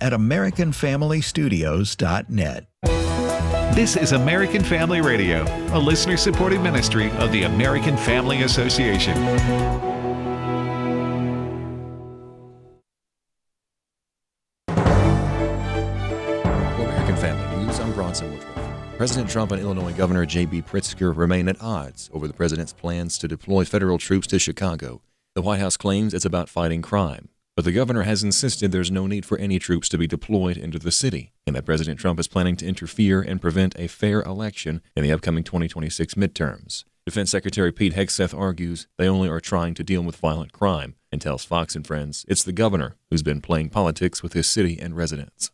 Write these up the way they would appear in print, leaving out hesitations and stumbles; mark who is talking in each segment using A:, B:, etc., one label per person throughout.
A: at AmericanFamilyStudios.net.
B: This is American Family Radio, a listener-supported ministry of the American Family Association.
C: American Family News, I'm Bronson Woodruff. President Trump and Illinois Governor J.B. Pritzker remain at odds over the president's plans to deploy federal troops to Chicago. The White House claims it's about fighting crime, but the governor has insisted there's no need for any troops to be deployed into the city, and that President Trump is planning to interfere and prevent a fair election in the upcoming 2026 midterms. Defense Secretary Pete Hegseth argues they only are trying to deal with violent crime and tells Fox and Friends it's the governor who's been playing politics with his city and residents.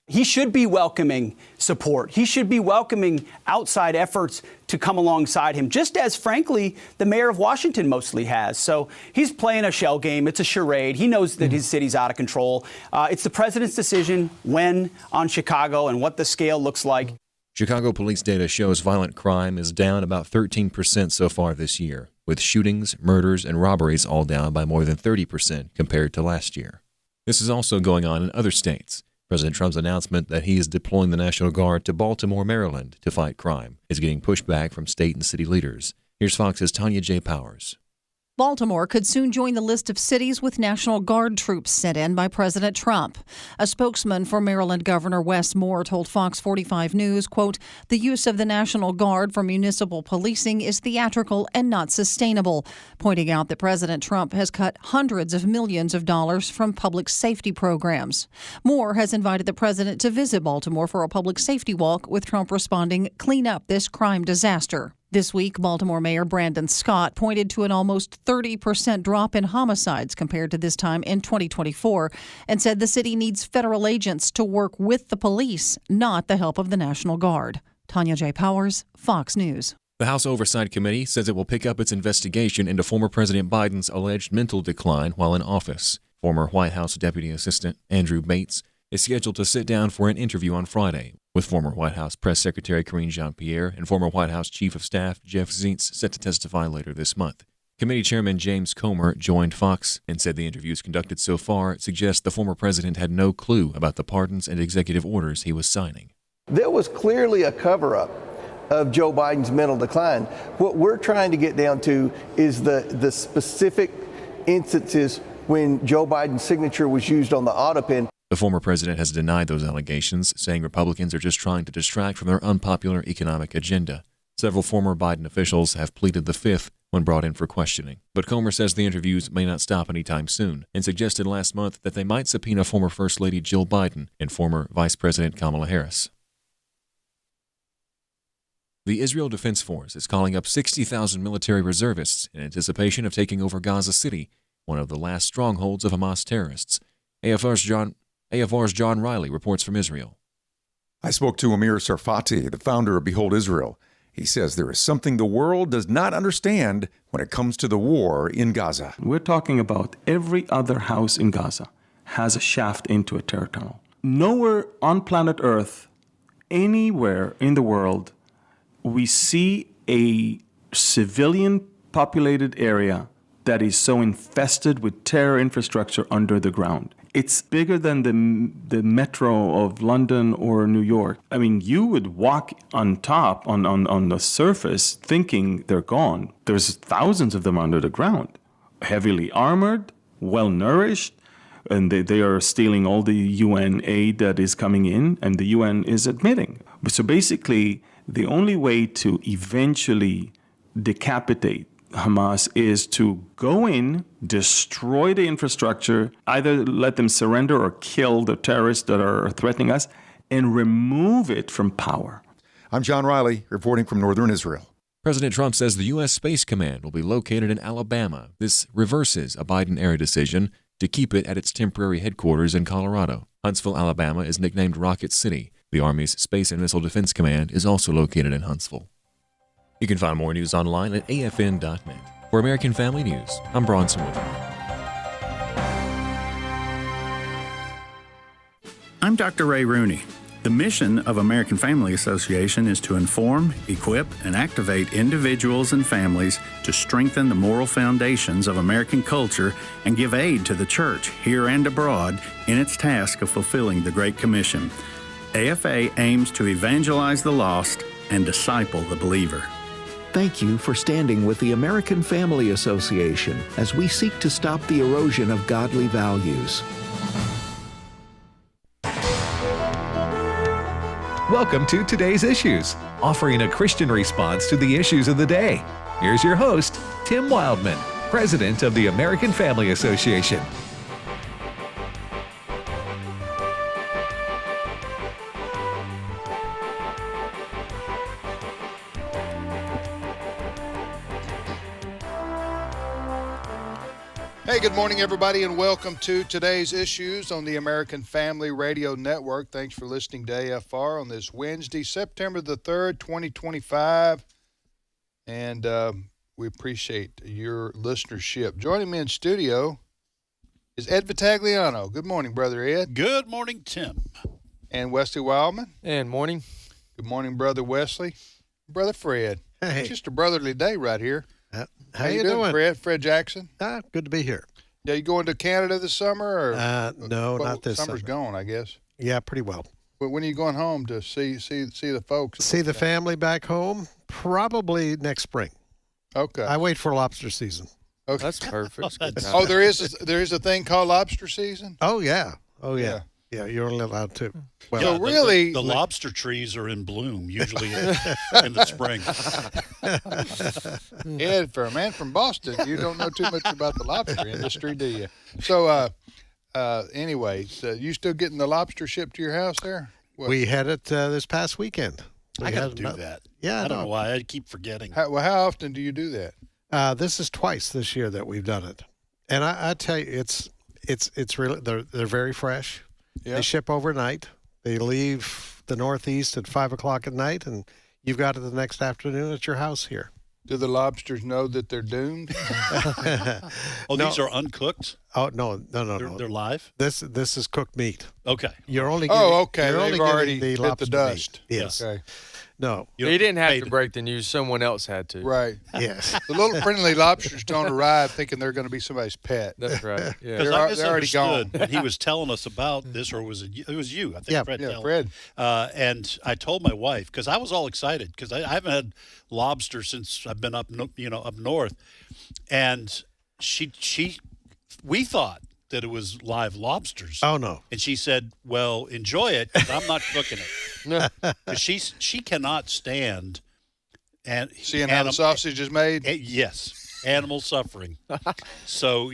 D: He should be welcoming support. He should be welcoming outside efforts to come alongside him, just as, frankly, the mayor of Washington mostly has. So he's playing a shell game. It's a charade. He knows that his city's out of control. It's the president's decision when on Chicago and what the scale looks like.
C: Chicago police data shows violent crime is down about 13% so far this year, with shootings, murders, and robberies all down by more than 30% compared to last year. This is also going on in other states. President Trump's announcement that he is deploying the National Guard to Baltimore, Maryland to fight crime is getting pushback from state and city leaders. Here's Fox's Tanya J. Powers.
E: Baltimore could soon join the list of cities with National Guard troops sent in by President Trump. A spokesman for Maryland Governor Wes Moore told Fox 45 News, quote, "The use of the National Guard for municipal policing is theatrical and not sustainable," pointing out that President Trump has cut hundreds of millions of dollars from public safety programs. Moore has invited the president to visit Baltimore for a public safety walk, with Trump responding, "Clean up this crime disaster." This week, Baltimore Mayor Brandon Scott pointed to an almost 30% drop in homicides compared to this time in 2024 and said the city needs federal agents to work with the police, not the help of the National Guard. Tanya J. Powers, Fox News.
C: The House Oversight Committee says it will pick up its investigation into former President Biden's alleged mental decline while in office. Former White House Deputy Assistant Andrew Bates is scheduled to sit down for an interview on Friday, with former White House Press Secretary Karine Jean-Pierre and former White House Chief of Staff Jeff Zients set to testify later this month. Committee Chairman James Comer joined Fox and said the interviews conducted so far suggest the former president had no clue about the pardons and executive orders he was signing.
F: There was clearly a cover-up of Joe Biden's mental decline. What we're trying to get down to is the specific instances when Joe Biden's signature was used on the auto pen.
C: The former president has denied those allegations, saying Republicans are just trying to distract from their unpopular economic agenda. Several former Biden officials have pleaded the fifth when brought in for questioning. But Comer says the interviews may not stop anytime soon and suggested last month that they might subpoena former First Lady Jill Biden and former Vice President Kamala Harris. The Israel Defense Force is calling up 60,000 military reservists in anticipation of taking over Gaza City, one of the last strongholds of Hamas terrorists. AFR's John Riley reports from Israel.
G: I spoke to Amir Sarfati, the founder of Behold Israel. He says there is something the world does not understand when it comes to the war in Gaza.
H: We're talking about every other house in Gaza has a shaft into a terror tunnel. Nowhere on planet Earth, anywhere in the world, we see a civilian populated area that is so infested with terror infrastructure under the ground. It's bigger than the metro of London or New York. I mean, you would walk on top, on the surface, thinking they're gone. There's thousands of them under the ground, heavily armored, well-nourished, and they are stealing all the UN aid that is coming in, and the UN is admitting. So basically, the only way to eventually decapitate Hamas is to go in, destroy the infrastructure, either let them surrender or kill the terrorists that are threatening us, and remove it from power.
G: I'm John Riley, reporting from northern Israel.
C: President Trump says the U.S. Space Command will be located in Alabama. This reverses a Biden-era decision to keep it at its temporary headquarters in Colorado. Huntsville, Alabama is nicknamed Rocket City. The Army's Space and Missile Defense Command is also located in Huntsville. You can find more news online at afn.net. For American Family News, I'm Bronson Woodruff.
I: I'm Dr. Ray Rooney.
A: The mission of American Family Association is to inform, equip, and activate individuals and families to strengthen the moral foundations of American culture and give aid to the church, here and abroad, in its task of fulfilling the Great Commission. AFA aims to evangelize the lost and disciple the believer.
I: Thank you for standing with the American Family Association as we seek to stop the erosion of godly values.
B: Welcome to Today's Issues, offering a Christian response to the issues of the day. Here's your host, Tim Wildmon, President of the American Family Association.
J: Hey, good morning, everybody, and welcome to Today's Issues on the American Family Radio Network. Thanks for listening to AFR on this Wednesday, September the 3rd, 2025, and we appreciate your listenership. Joining me in studio is Ed Vitagliano. Good morning, Brother Ed.
K: Good morning, Tim.
J: And Wesley Wildmon.
L: And morning.
J: Good morning, Brother Wesley. Brother Fred.
M: Hey.
J: It's just a brotherly day right here.
M: How you doing?
J: Fred? Fred Jackson?
M: Good to be here.
J: Yeah, you going to Canada this summer? Or
M: no, not this
J: summer's
M: summer.
J: gone, I guess.
M: Yeah, pretty well.
J: But when are you going home to see the folks?
M: See the family back home? Probably next spring.
J: Okay.
M: I wait for lobster season.
J: Okay.
L: That's perfect.
J: Oh, there is a thing called lobster season?
M: Oh, yeah. Yeah, you're only allowed to. Well,
J: so really,
K: the lobster trees are in bloom, usually in the spring.
J: Ed, for a man from Boston, you don't know too much about the lobster industry, do you? So, anyway, so you still getting the lobster shipped to your house there? What?
M: We had it this past weekend.
K: I got to do that.
M: Yeah,
K: I don't know why. I keep forgetting.
J: How often do you do that?
M: This is twice this year that we've done it, and I tell you, it's really they're very fresh.
J: Yeah.
M: They ship overnight. They leave the Northeast at 5 o'clock at night, and you've got it the next afternoon at your house here.
J: Do the lobsters know that they're doomed?
K: Oh, these are uncooked?
M: Oh, no.
K: They're live?
M: This is cooked meat.
K: Okay.
M: You're only
J: getting,
M: okay. You're
J: They've
M: only
J: already
M: the
J: hit
M: lobster
J: the dust.
M: Meat. Yes.
J: Okay.
M: No.
L: He didn't have to break the news. Someone else had to.
J: Right.
M: Yes.
J: The little friendly lobsters don't arrive thinking they're going to be somebody's pet.
L: That's right. Yeah.
K: Because I
J: they're already gone.
K: misunderstood when he was telling us about this, or was it was you? I think
M: Yeah.
K: Fred.
J: Yeah, Fred.
K: And I told my wife, because I was all excited, because I haven't had lobster since I've been up north, and we thought that it was live lobsters.
M: Oh, no.
K: And she said, well, enjoy it, because I'm not cooking it. Because she cannot stand
J: Seeing how the sausage is made?
K: Yes, animal suffering. So,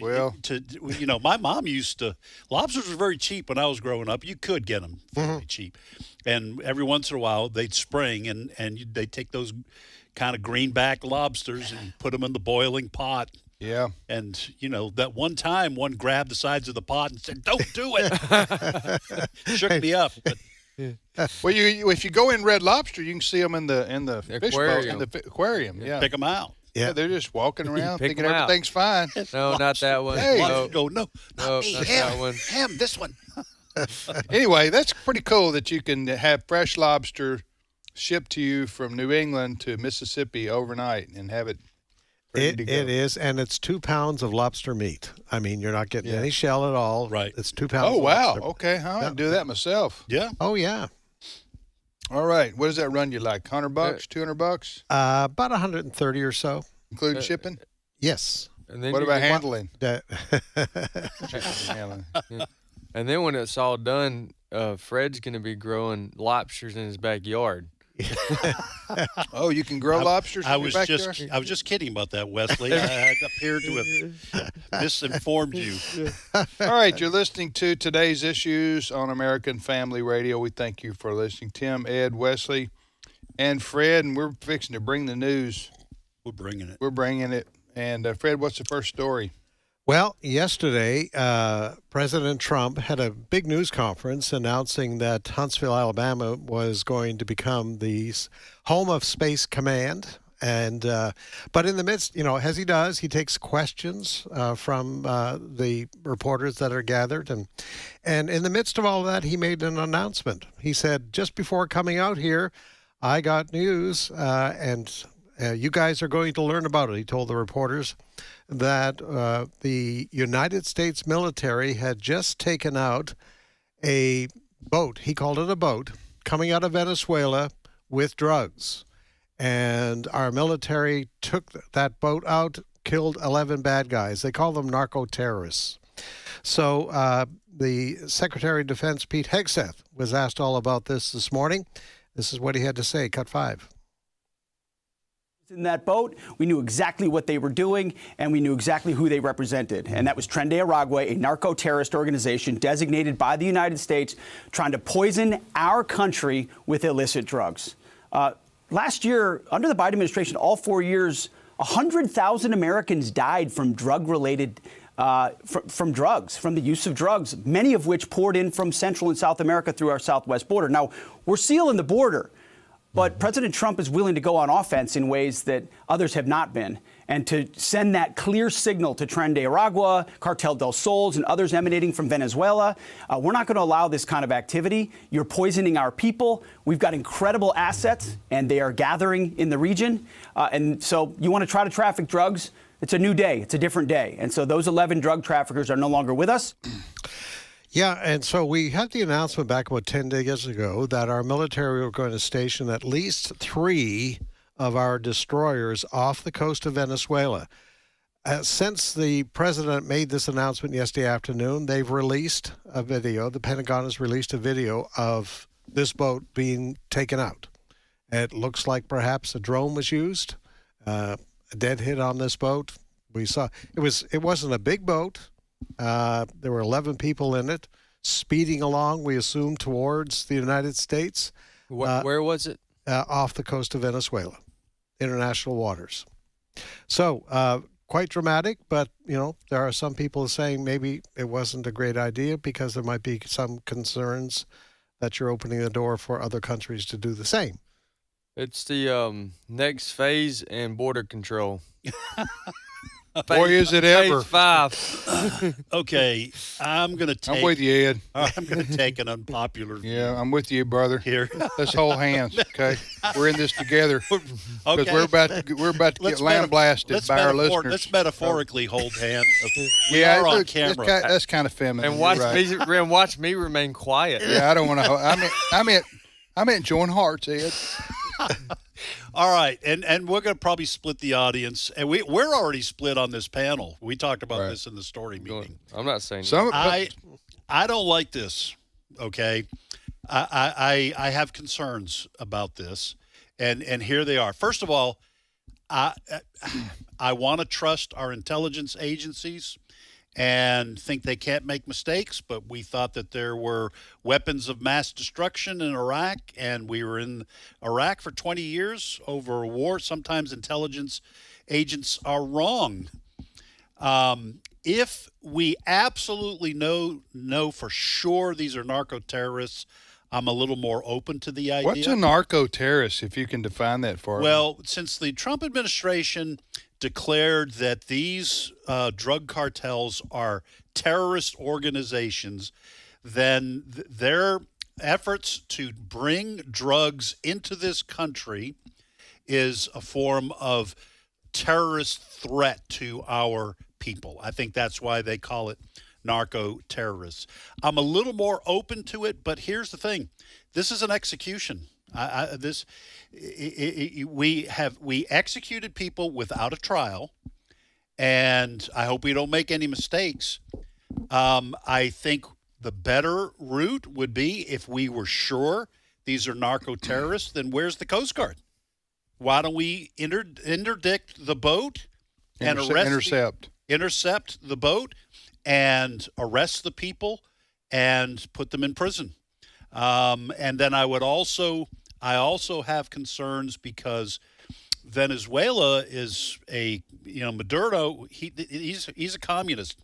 K: my mom used to, lobsters were very cheap when I was growing up. You could get them fairly cheap. And every once in a while, they'd spring, and they'd take those kind of greenback lobsters and put them in the boiling pot.
J: Yeah.
K: And, that one time, one grabbed the sides of the pot and said, don't do it. Shook me up. But,
J: well, if you go in Red Lobster, you can see them in the fish boat, in the aquarium. Yeah.
K: Pick them out.
J: Yeah, they're just walking around thinking
L: 'em out.
J: everything's fine.
L: No, not that one.
J: Hey.
K: No,
L: not
K: that
L: one.
K: Him, this one.
J: Anyway, that's pretty cool that you can have fresh lobster shipped to you from New England to Mississippi overnight and have it ready to go.
M: It is, and it's 2 pounds of lobster meat. I mean, you're not getting any shell at all.
K: Right.
M: It's 2 pounds.
J: Oh, wow.
M: Lobster.
J: Okay. I'm going to do that myself.
K: Yeah.
M: Oh, yeah.
J: All right. What does that run you like? $100, $200?
M: About 130 or so.
J: Including shipping?
M: Yes.
L: And then
J: What about handling?
L: And then when it's all done, Fred's going to be growing lobsters in his backyard.
J: Oh, you can grow lobsters in your backyard?
K: I was just kidding about that, Wesley. I appeared to have misinformed you.
J: All right, you're listening to Today's Issues on American Family Radio. We thank you for listening. Tim, Ed, Wesley, and Fred, and we're fixing to bring the news.
K: We're bringing it.
J: We're bringing it. And Fred, what's the first story?
M: Well, yesterday, President Trump had a big news conference announcing that Huntsville, Alabama was going to become the home of Space Command. But in the midst, as he does, he takes questions from the reporters that are gathered. And in the midst of all that, he made an announcement. He said, just before coming out here, I got news, and you guys are going to learn about it. He told the reporters that the United States military had just taken out a boat. He called it a boat coming out of Venezuela with drugs. And our military took that boat out, killed 11 bad guys. They call them narco-terrorists. So the Secretary of Defense, Pete Hegseth, was asked all about this morning. This is what he had to say. Cut 5.
D: In that boat, we knew exactly what they were doing, and we knew exactly who they represented. And that was Tren de Aragua, a narco-terrorist organization designated by the United States, trying to poison our country with illicit drugs. Last year, under the Biden administration, all 4 years, 100,000 Americans died from drug-related from drugs, from the use of drugs, many of which poured in from Central and South America through our southwest border. Now, we're sealing the border, but President Trump is willing to go on offense in ways that others have not been, and to send that clear signal to Tren de Aragua, Cartel del Sols, and others emanating from Venezuela. We're not going to allow this kind of activity. You're poisoning our people. We've got incredible assets, and they are gathering in the region. And so you want to try to traffic drugs, it's a new day. It's a different day. And so those 11 drug traffickers are no longer with us.
M: Yeah, and so we had the announcement back about 10 days ago that our military were going to station at least 3 of our destroyers off the coast of Venezuela. Since the president made this announcement yesterday afternoon, they've released a video. The Pentagon has released a video of this boat being taken out. It looks like perhaps a drone was used, a dead hit on this boat. We saw it wasn't a big boat. There were 11 people in it, speeding along, we assume, towards the United States.
L: Where was it?
M: Off the coast of Venezuela, international waters. So quite dramatic, but, there are some people saying maybe it wasn't a great idea because there might be some concerns that you're opening the door for other countries to do the same.
L: It's the next phase in border control.
J: Boy, is it ever.
L: Phase 5.
K: Okay, I'm with
J: you, Ed.
K: I'm going to take an unpopular view.
J: Yeah, I'm with you, brother.
K: Here.
J: Let's hold hands, okay? We're in this together. Because
K: Okay.
J: we're about to get lambasted by our listeners.
K: Let's metaphorically hold hands. We
J: Yeah,
K: are on
J: it's
K: camera.
J: that's kind of feminine.
L: And
J: You're
L: watch me remain quiet.
J: Yeah, I don't want to. I meant join hearts, Ed.
K: All right, and we're going to probably split the audience, and we're already split on this panel. We talked about this in the story meeting.
L: I'm not saying
K: I don't like this. Okay, I have concerns about this, and here they are. First of all, I want to trust our intelligence agencies and think they can't make mistakes, but we thought that there were weapons of mass destruction in Iraq, and we were in Iraq for 20 years over a war. Sometimes intelligence agents are wrong. If we absolutely know for sure these are narco-terrorists, I'm a little more open to the idea.
J: What's a narco-terrorist, if you can define that for us?
K: Well, since the Trump administration declared that these drug cartels are terrorist organizations, then their efforts to bring drugs into this country is a form of terrorist threat to our people. I think that's why they call it narco-terrorists. I'm a little more open to it, but here's the thing. This is an execution. We executed people without a trial, and I hope we don't make any mistakes. I think the better route would be if we were sure these are narco-terrorists, then where's the Coast Guard? Why don't we interdict the boat and intercept the boat and arrest the people and put them in prison? And then I also have concerns because Venezuela is Maduro. He's a communist.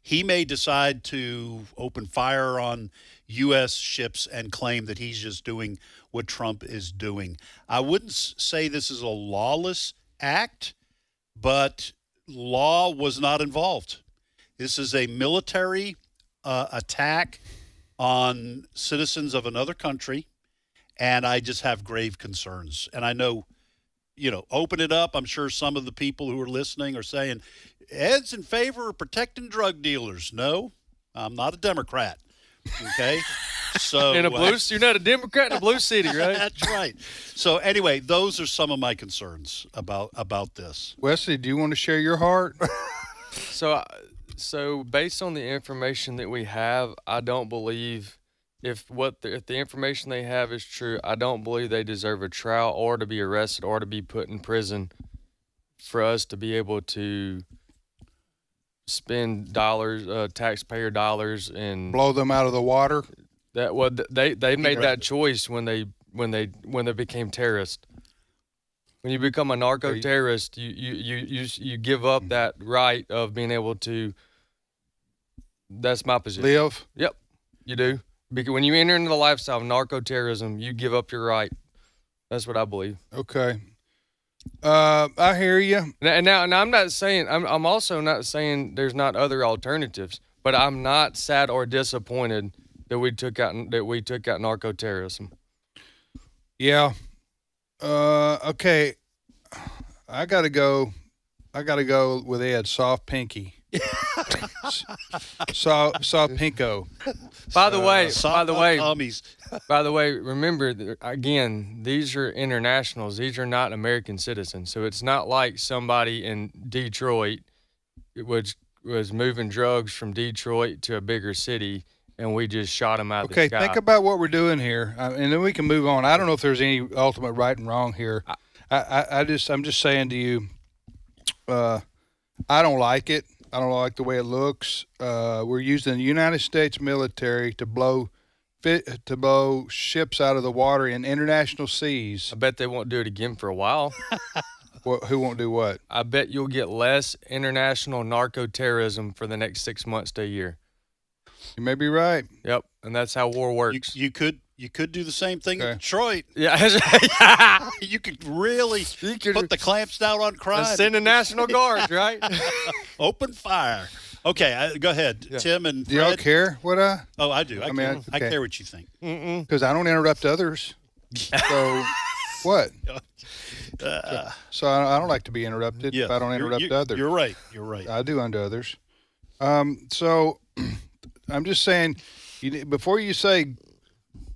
K: he may decide to open fire on U.S. ships and claim that he's just doing what Trump is doing. I wouldn't say this is a lawless act, but law was not involved. This is a military attack on citizens of another country, and I just have grave concerns. And I know, open it up. I'm sure some of the people who are listening are saying, Ed's in favor of protecting drug dealers. No, I'm not a Democrat. Okay? So
L: in a blue, you're not a Democrat in a blue city, right?
K: That's right. So anyway, those are some of my concerns about this.
J: Wesley, do you want to share your heart?
L: So based on the information that we have, I don't believe if the information they have is true, I don't believe they deserve a trial or to be arrested or to be put in prison for us to be able to spend taxpayer dollars and
J: blow them out of the water.
L: They made that choice when they became terrorists. When you become a narco terrorist, you give up that right of being able to. That's my position.
J: Live.
L: Yep, you do. Because when you enter into the lifestyle of narco terrorism, you give up your right. That's what I believe.
J: Okay. I hear you.
L: And now I'm not saying I'm also not saying there's not other alternatives, but I'm not sad or disappointed that we took out narco terrorism.
J: Yeah. Okay. I gotta go with Ed. Soft pinky. Soft pinko.
L: By the way, remember that, again, these are internationals. These are not American citizens. So it's not like somebody in Detroit was moving drugs from Detroit to a bigger city and we just shot them out of the sky.
J: Okay, think about what we're doing here, and then we can move on. I don't know if there's any ultimate right and wrong here. I'm just saying to you, I don't like it. I don't like the way it looks. We're using the United States military to blow ships out of the water in international seas.
L: I bet they won't do it again for a while.
J: Who won't do what?
L: I bet you'll get less international narco terrorism for the next 6 months to a year.
J: You may be right.
L: Yep, and that's how war works.
K: You could do the same thing in Detroit.
L: Yeah,
K: you could really put the clamps down on crime.
L: Send the National Guard, right?
K: Open fire. Okay, go ahead, Tim and Fred.
J: Do y'all care what I?
K: Oh, I do. I care what you think.
J: Because I don't interrupt others. So what? So I don't like to be interrupted if I don't interrupt others.
K: You're right. You're right.
J: I do unto others. So I'm just saying, before you say,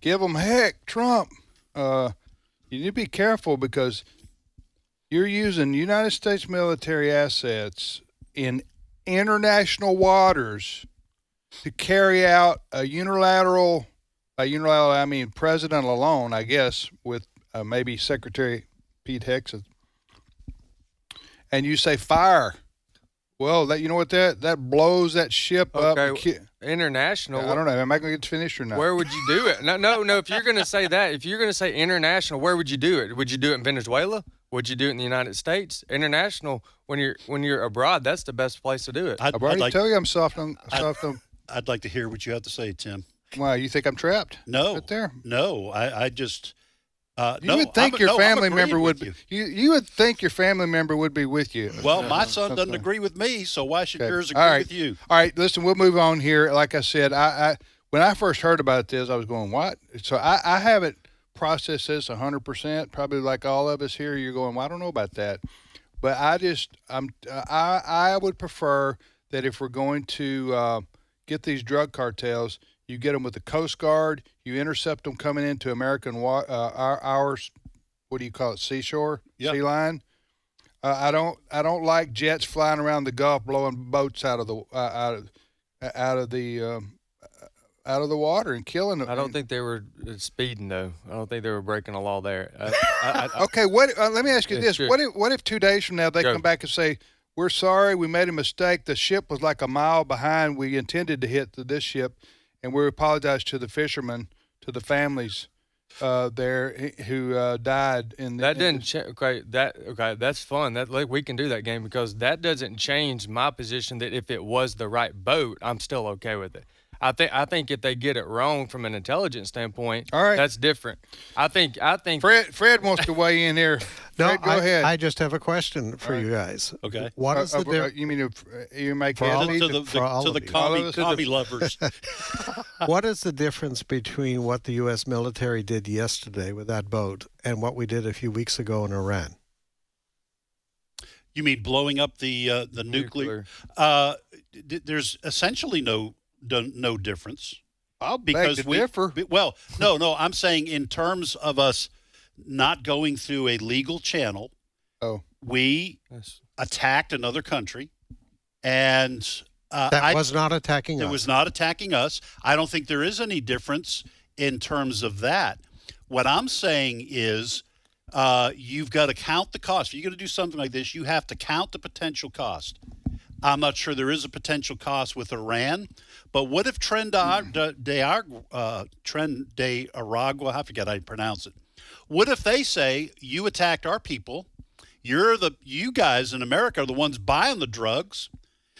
J: give them heck, Trump, you need to be careful because you're using United States military assets in international waters to carry out a unilateral, by unilateral I mean president alone, I guess, with maybe Secretary Pete Hegseth, and you say fire. Well, you know what that blows that ship up.
L: International.
J: I don't know. Am I going to get finished or not?
L: Where would you do it? No. If you're going to say that, if you're going to say international, where would you do it? Would you do it in Venezuela? Would you do it in the United States? International, when you're abroad, that's the best place to do it.
J: I've already told you I'm soft on.
K: I'd like to hear what you have to say, Tim.
J: Why, you think I'm trapped?
K: No.
J: Right there.
K: No, I just.
J: You would think your family member would be. You would think your family member would be with you.
K: Well, my son doesn't agree with me, so why should yours agree with you?
J: All right, listen, we'll move on here. Like I said, I when I first heard about this, I was going, what? So I haven't processed this 100%. Probably like all of us here, you're going, well, I don't know about that. But I would prefer that if we're going to get these drug cartels, you get them with the Coast Guard. You intercept them coming into American our what do you call it? Seashore, sea line. I don't like jets flying around the Gulf blowing boats out of the water and killing them.
L: I don't think they were speeding though. I don't think they were breaking the law there.
J: Okay, what? Let me ask you this: what if 2 days from now they come back and say, "We're sorry, we made a mistake. The ship was like a mile behind. We intended to hit this ship." And we apologize to the fishermen, to the families, there who died in the.
L: That didn't okay. That's fun. We can do that game because that doesn't change my position. That if it was the right boat, I'm still okay with it. I think if they get it wrong from an intelligence standpoint,
J: all right,
L: that's different. I think
J: Fred wants to weigh in here.
M: No,
J: Fred, go ahead.
M: I just have a question for you guys.
K: Okay.
M: What is the difference?
J: You mean you make
K: to the commie lovers?
M: What is the difference between what the U.S. military did yesterday with that boat and what we did a few weeks ago in Iran?
K: You mean blowing up the nuclear? There's essentially no difference.
J: I'll beg to differ.
K: Well, no, I'm saying in terms of us not going through a legal channel. We attacked another country, and
M: that was not attacking us.
K: It was not attacking us. I don't think there is any difference in terms of that. What I'm saying is you've got to count the cost. If you're going to do something like this, you have to count the potential cost. I'm not sure there is a potential cost with Iran, but what if Tren de Aragua, I forget how you pronounce it. What if they say, you attacked our people, you guys in America are the ones buying the drugs,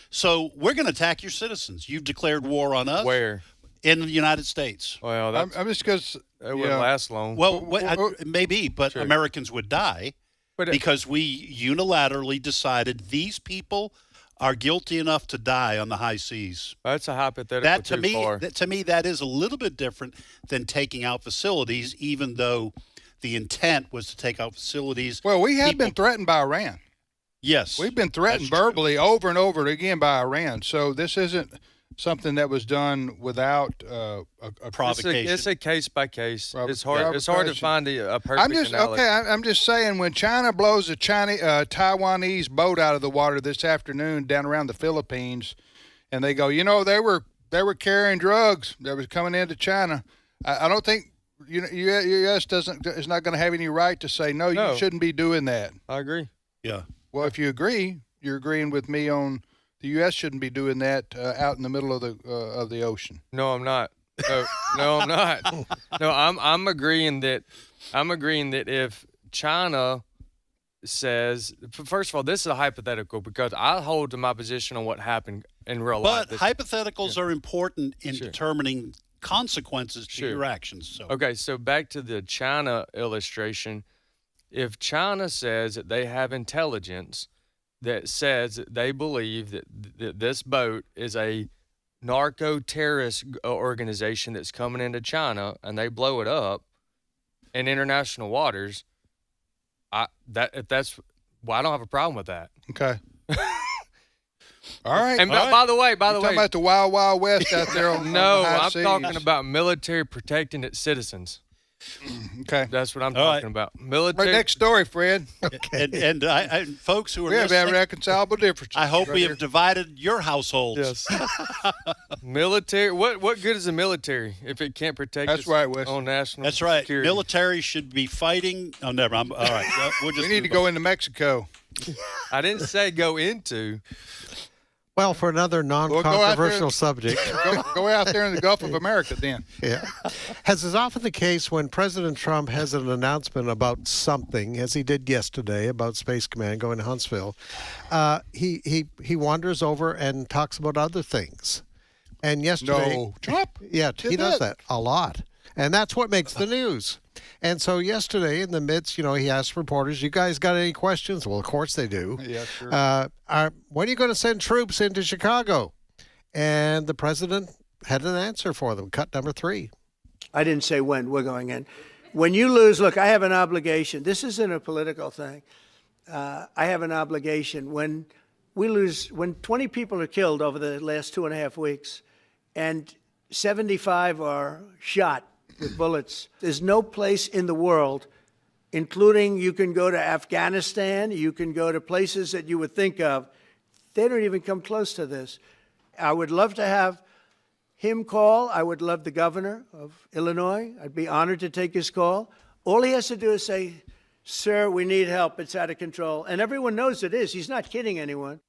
K: so we're going to attack your citizens. You've declared war on us.
L: Where?
K: In the United States.
L: Well,
J: I'm just because
L: it wouldn't last long.
K: Well, maybe, but
L: sure.
K: Americans would die because we unilaterally decided these people are guilty enough to die on the high seas.
L: That's a hypothetical.
K: To me, that is a little bit different than taking out facilities, even though the intent was to take out facilities.
J: Well, we have been threatened by Iran.
K: Yes.
J: We've been threatened verbally over and over again by Iran. So this isn't something that was done without a
K: provocation.
L: It's a case by case. It's hard to find a perfect analogy.
J: I'm just saying, when China blows a Taiwanese boat out of the water this afternoon down around the Philippines, and they go, they were carrying drugs that was coming into China. I don't think U.S. is not going to have any right to say no. You shouldn't be doing that.
L: I agree.
K: Yeah.
J: Well, if you agree, you're agreeing with me on. The U.S. shouldn't be doing that out in the middle of the ocean.
L: No, I'm not. No, I'm not. No, I'm agreeing that if China says, first of all, this is a hypothetical because I hold to my position on what happened in real life.
K: But hypotheticals are important in determining consequences to your actions. So.
L: Okay, so back to the China illustration. If China says that they have intelligence that says that they believe that this boat is a narco-terrorist organization that's coming into China, and they blow it up in international waters, I don't have a problem with that.
J: Okay. All right.
L: And by the way,
J: talking about the Wild Wild West out there on
L: no,
J: on the high
L: I'm
J: seas.
L: talking about military protecting its citizens.
J: Okay,
L: that's what I'm talking about. Military.
J: Right, next story, Fred.
K: Okay. And I, folks who are
J: we have irreconcilable differences.
K: I hope we have divided your households.
L: Yes. Military. What good is the military if it can't protect its own national?
K: That's right.
L: Security?
K: Military should be fighting. Oh, never. All right. Well,
J: we need to go into Mexico.
L: I didn't say go into.
M: Well, for another non-controversial subject.
J: Go out there in the Gulf of America then.
M: Yeah. As is often the case when President Trump has an announcement about something, as he did yesterday about Space Command going to Huntsville, he wanders over and talks about other things. And yesterday...
J: No, Trump?
M: Yeah, he does that a lot. And that's what makes the news. And so yesterday, in the midst, he asked reporters, you guys got any questions? Well, of course they do.
J: Yeah, sure.
M: When are you going to send troops into Chicago? And the president had an answer for them, cut number 3.
N: I didn't say when we're going in. When you lose, look, I have an obligation. This isn't a political thing. I have an obligation. When we lose, when 20 people are killed over the last 2.5 weeks, and 75 are shot with bullets. There's no place in the world, including you can go to Afghanistan, you can go to places that you would think of. They don't even come close to this. I would love to have him call. I would love the governor of Illinois. I'd be honored to take his call. All he has to do is say, sir, we need help. It's out of control. And everyone knows it is. He's not kidding anyone.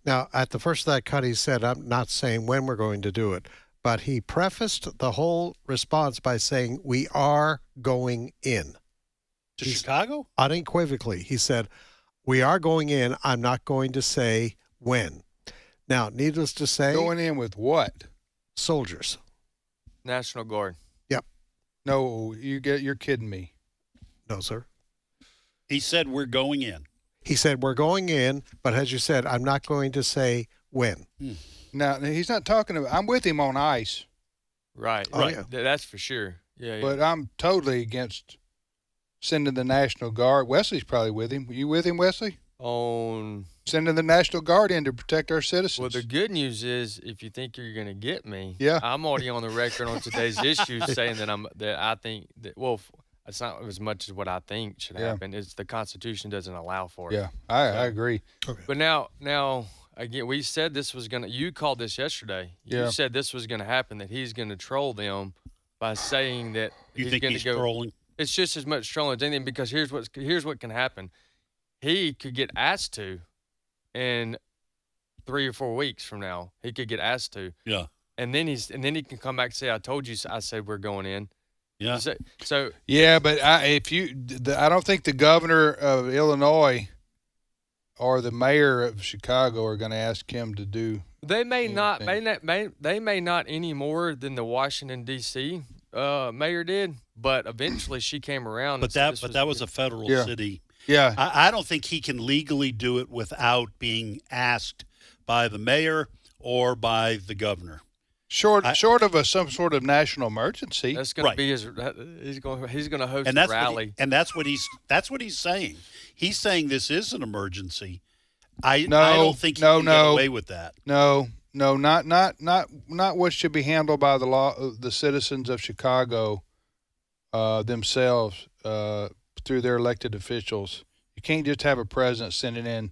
M: Now, at the first of that cut, he said, I'm not saying when we're going to do it. but he prefaced the whole response by saying, "We are going in."
K: To Chicago?
M: Unequivocally, he said, "We are going in. I'm not going to say when." Now, needless to say,
J: Going in with what?
M: soldiers.
L: National Guard.
M: Yep.
J: No, you're kidding me.
M: No, sir.
K: He said we're going in.
M: He said, "We're going in, but as you said, I'm not going to say when."
J: Now, he's not talking about, I'm with him on ICE.
L: Right.
M: Oh,
L: right.
M: yeah.
L: That's for sure. Yeah.
J: But I'm totally against sending the National Guard. Wesley's probably with him. Were you with him, Wesley?
L: On
J: Sending the National Guard in to protect our citizens.
L: Well, the good news is, if you think you're going to get me,
J: Yeah.
L: I'm already on the record on today's issue saying that I think that, well, it's not as much as what I think should happen. It's the Constitution doesn't allow for it.
J: Yeah, I agree.
L: Okay. But now again, we said this was gonna. You called this yesterday.
J: Yeah.
L: You said this was gonna happen. That he's gonna troll them by saying that
K: You think he's trolling?
L: It's just as much trolling as anything, because here's what can happen. He could get asked to, in 3 or 4 weeks from now, he could get asked to.
K: Yeah.
L: And then he can come back and say, "I told you. I said we're going in."
K: Yeah.
L: So
J: yeah, but I don't think the governor of Illinois or the mayor of Chicago are going to ask him to do.
L: They may not any more than the Washington D.C. Mayor did, but eventually she came around.
K: But that was a federal city.
J: Yeah.
K: I don't think he can legally do it without being asked by the mayor or by the governor.
J: Short of some sort of national emergency.
L: That's going to be his. He's going to host
K: and
L: a rally.
K: That's what he's saying. He's saying this is an emergency. I don't think he can get away with that.
J: No, not what should be handled by the law, the citizens of Chicago themselves through their elected officials. You can't just have a president sending in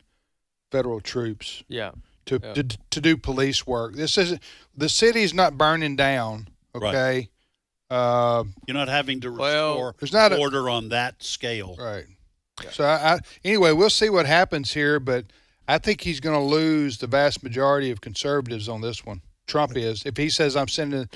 J: federal troops.
L: Yeah.
J: To do police work. This isn't, the city's not burning down. Okay.
K: Right. You're not having to restore order on that scale.
J: Right. Yeah. So anyway, we'll see what happens here, but I think he's going to lose the vast majority of conservatives on this one. Trump is. If he says, "I'm sending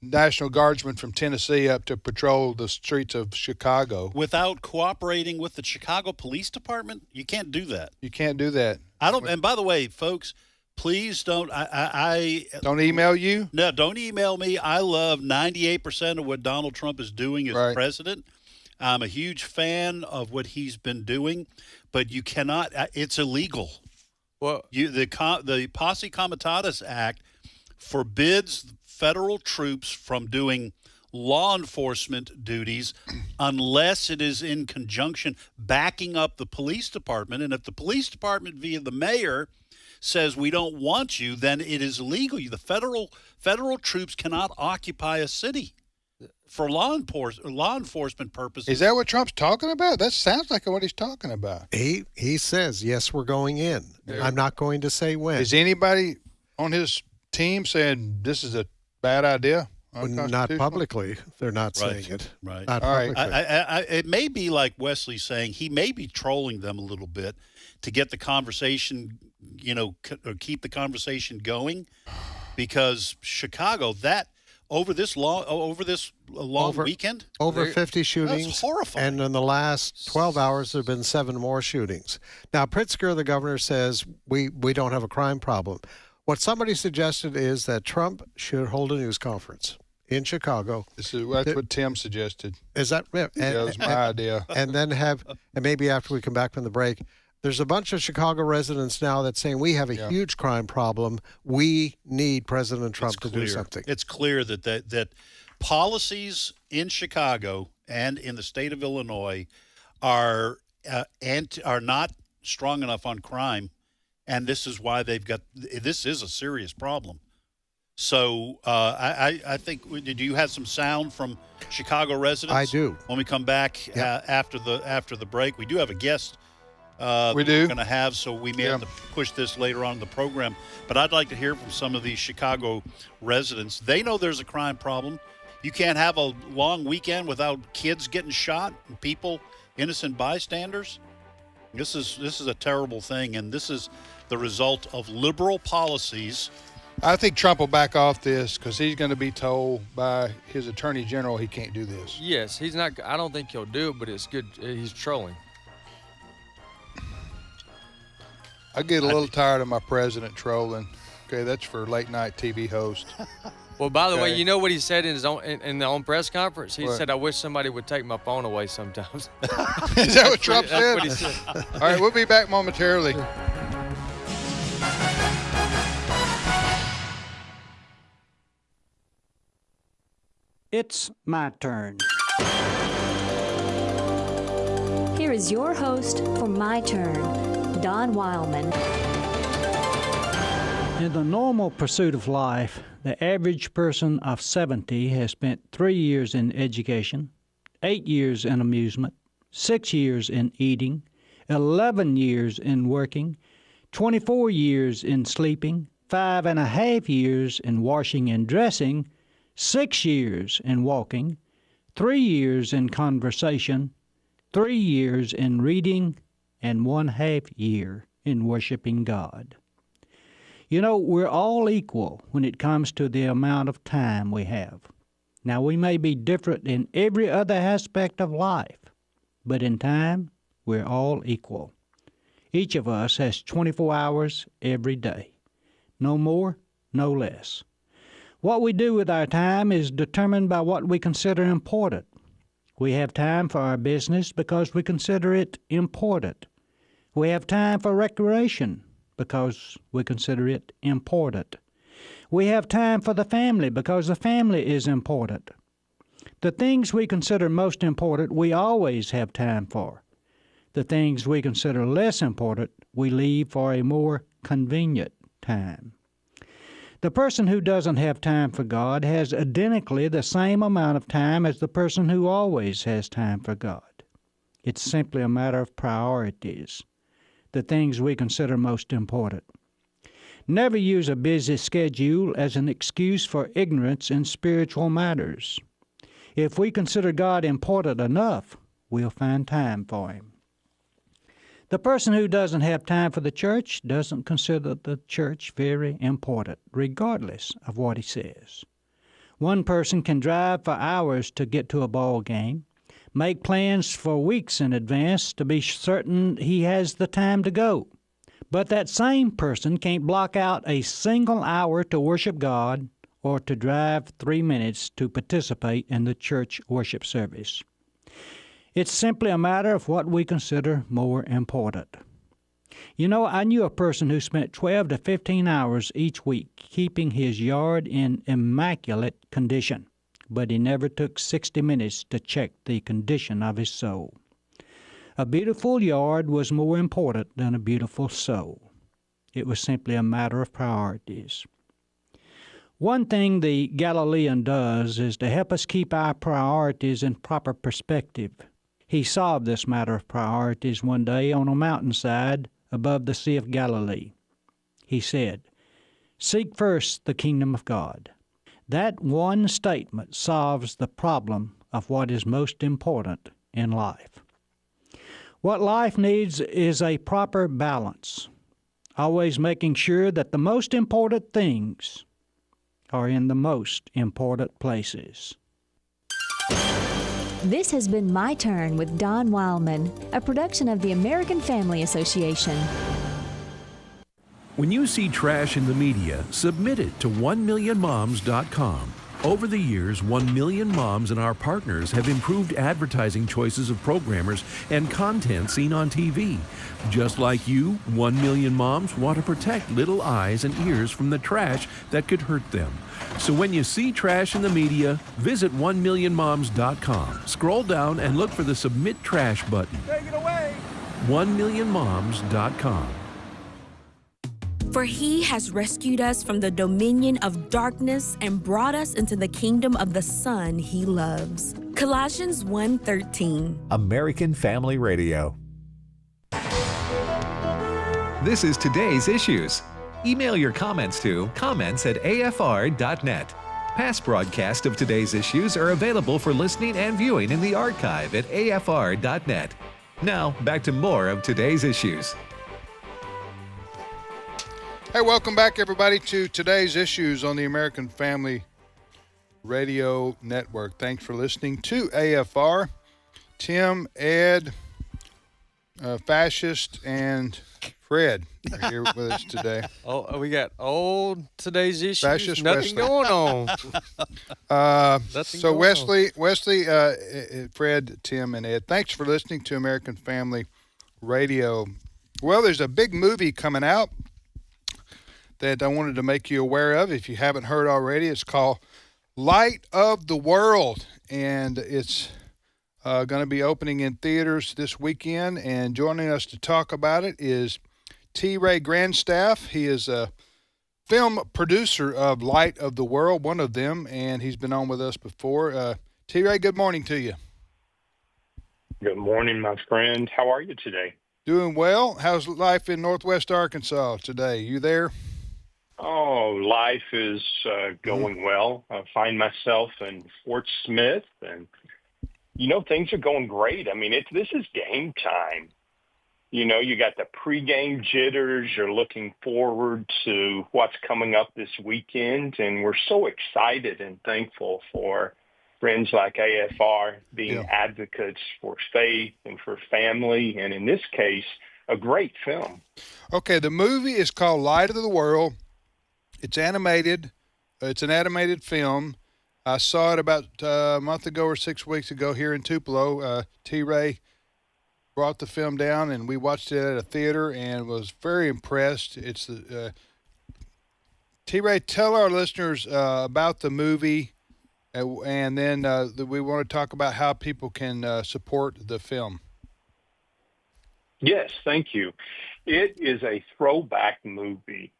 J: National Guardsmen from Tennessee up to patrol the streets of Chicago,"
K: without cooperating with the Chicago Police Department, you can't do that.
J: You can't do that.
K: I don't. And by the way, folks, please don't. I
J: don't email you.
K: No, don't email me. I love 98% of what Donald Trump is doing as president. I'm a huge fan of what he's been doing, but you cannot. It's illegal.
L: Well,
K: the Posse Comitatus Act forbids federal troops from doing law enforcement duties unless it is in conjunction backing up the police department. And if the police department via the mayor says we don't want you, then it is illegal. The federal troops cannot occupy a city for law enforcement purposes.
J: Is that what Trump's talking about? That sounds like what he's talking about.
M: He says, "Yes, we're going in. I'm not going to say when."
J: Is anybody on his team saying this is a bad idea?
M: Not publicly. They're not saying it.
K: Right.
M: Not
J: All right.
M: publicly.
K: It may be like Wesley's saying. He may be trolling them a little bit to get the conversation, or keep the conversation going, because Chicago, over this long weekend,
M: over 50 shootings.
K: That's horrifying.
M: And in the last 12 hours, there have been 7 more shootings. Now, Pritzker, the governor, says we don't have a crime problem. What somebody suggested is that Trump should hold a news conference in Chicago.
J: That's what Tim suggested.
M: Is that right?
J: That was my idea.
M: And then and maybe after we come back from the break, there's a bunch of Chicago residents now that's saying we have a huge crime problem. We need President Trump to do something.
K: It's clear that policies in Chicago and in the state of Illinois are not strong enough on crime, and this is why this is a serious problem. So I think, do you have some sound from Chicago residents?
M: I do.
K: When we come back after the break, we do have a guest.
J: We do.
K: We're going to have, so we may have to push this later on in the program. But I'd like to hear from some of these Chicago residents. They know there's a crime problem. You can't have a long weekend without kids getting shot and people, innocent bystanders. This is a terrible thing, and this is the result of liberal policies
J: I think Trump will back off this because he's going to be told by his attorney general he can't do this.
L: Yes, he's not. I don't think he'll do it, but it's good. He's trolling.
J: I get a little tired of my president trolling. Okay, that's for late night TV host.
L: Well, by the way,
J: Okay.
L: you know what he said in his own in the own press conference? He
J: What?
L: said, "I wish somebody would take my phone away sometimes."
J: Is that what Trump
L: That's
J: said?
L: what he said.
J: All right, we'll be back momentarily.
O: It's my turn.
P: Here is your host for My Turn, Don Wildmon.
O: In the normal pursuit of life, the average person of 70 has spent 3 years in education, 8 years in amusement, 6 years in eating, 11 years in working, 24 years in sleeping, 5.5 years in washing and dressing, 6 years in walking, 3 years in conversation, 3 years in reading, and 1/2 year in worshiping God. You know, we're all equal when it comes to the amount of time we have. Now, we may be different in every other aspect of life, but in time, we're all equal. Each of us has 24 hours every day. No more, no less. What we do with our time is determined by what we consider important. We have time for our business because we consider it important. We have time for recreation because we consider it important. We have time for the family because the family is important. The things we consider most important, we always have time for. The things we consider less important, we leave for a more convenient time. The person who doesn't have time for God has identically the same amount of time as the person who always has time for God. It's simply a matter of priorities, the things we consider most important. Never use a busy schedule as an excuse for ignorance in spiritual matters. If we consider God important enough, we'll find time for Him. The person who doesn't have time for the church doesn't consider the church very important, regardless of what he says. One person can drive for hours to get to a ball game, make plans for weeks in advance to be certain he has the time to go. But that same person can't block out a single hour to worship God or to drive 3 minutes to participate in the church worship service. It's simply a matter of what we consider more important. You know, I knew a person who spent 12 to 15 hours each week keeping his yard in immaculate condition, but he never took 60 minutes to check the condition of his soul. A beautiful yard was more important than a beautiful soul. It was simply a matter of priorities. One thing the Galilean does is to help us keep our priorities in proper perspective. He solved this matter of priorities one day on a mountainside above the Sea of Galilee. He said, "Seek first the kingdom of God." That one statement solves the problem of what is most important in life. What life needs is a proper balance, always making sure that the most important things are in the most important places.
P: This has been My Turn with Don Wildmon, a production of the American Family Association.
Q: When you see trash in the media, submit it to 1millionmoms.com. Over the years, 1 million moms and our partners have improved advertising choices of programmers and content seen on TV. Just like you, 1 million moms want to protect little eyes and ears from the trash that could hurt them. So when you see trash in the media, visit 1millionmoms.com. Scroll down and look for the Submit Trash button.
R: Take it away!
Q: 1millionmoms.com.
S: For he has rescued us from the dominion of darkness and brought us into the kingdom of the Son he loves. Colossians 1:13.
B: American Family Radio. This is today's issues. Email your comments to comments@afr.net. Past broadcasts of today's issues are available for listening and viewing in the archive at afr.net. Now, back to more of today's issues.
J: Hey, welcome back, everybody, to today's issues on the American Family Radio Network. Thanks for listening to AFR. Tim, Ed, Fascist, and Fred are here with us today.
L: Oh, we got today's issues.
J: Fascist
L: Nothing
J: Wesley.
L: going on.
J: So Wesley, Fred, Tim, and Ed, thanks for listening to American Family Radio. Well, there's a big movie coming out that I wanted to make you aware of. If you haven't heard already, it's called Light of the World, and it's going to be opening in theaters this weekend. And joining us to talk about it is T. Ray Grandstaff. He is a film producer of Light of the World, one of them, and he's been on with us before. T. Ray, good morning to you.
R: Good morning, my friend. How are you today?
J: Doing well. How's life in Northwest Arkansas today? You there?
R: Oh, life is going well. I find myself in Fort Smith, and, things are going great. I mean, this is game time. You got the pregame jitters. You're looking forward to what's coming up this weekend, and we're so excited and thankful for friends like AFR being advocates for faith and for family, and in this case, a great film.
J: Okay, the movie is called Light of the World. It's animated. It's an animated film. I saw it about a month ago or 6 weeks ago here in Tupelo. T. Ray brought the film down, and we watched it at a theater and was very impressed. It's T. Ray, tell our listeners about the movie, and then we want to talk about how people can support the film.
R: Yes, thank you. It is a throwback movie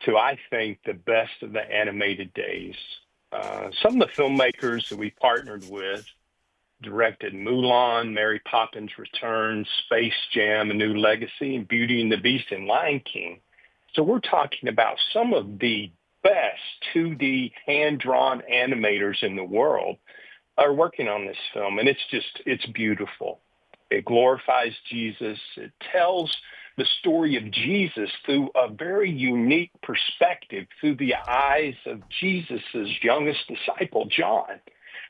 R: to, I think, the best of the animated days. Some of the filmmakers that we partnered with directed Mulan, Mary Poppins Returns, Space Jam, A New Legacy, and Beauty and the Beast and Lion King. So we're talking about some of the best 2D hand-drawn animators in the world are working on this film, and it's beautiful. It glorifies Jesus. It tells the story of Jesus through a very unique perspective, through the eyes of Jesus's youngest disciple, John.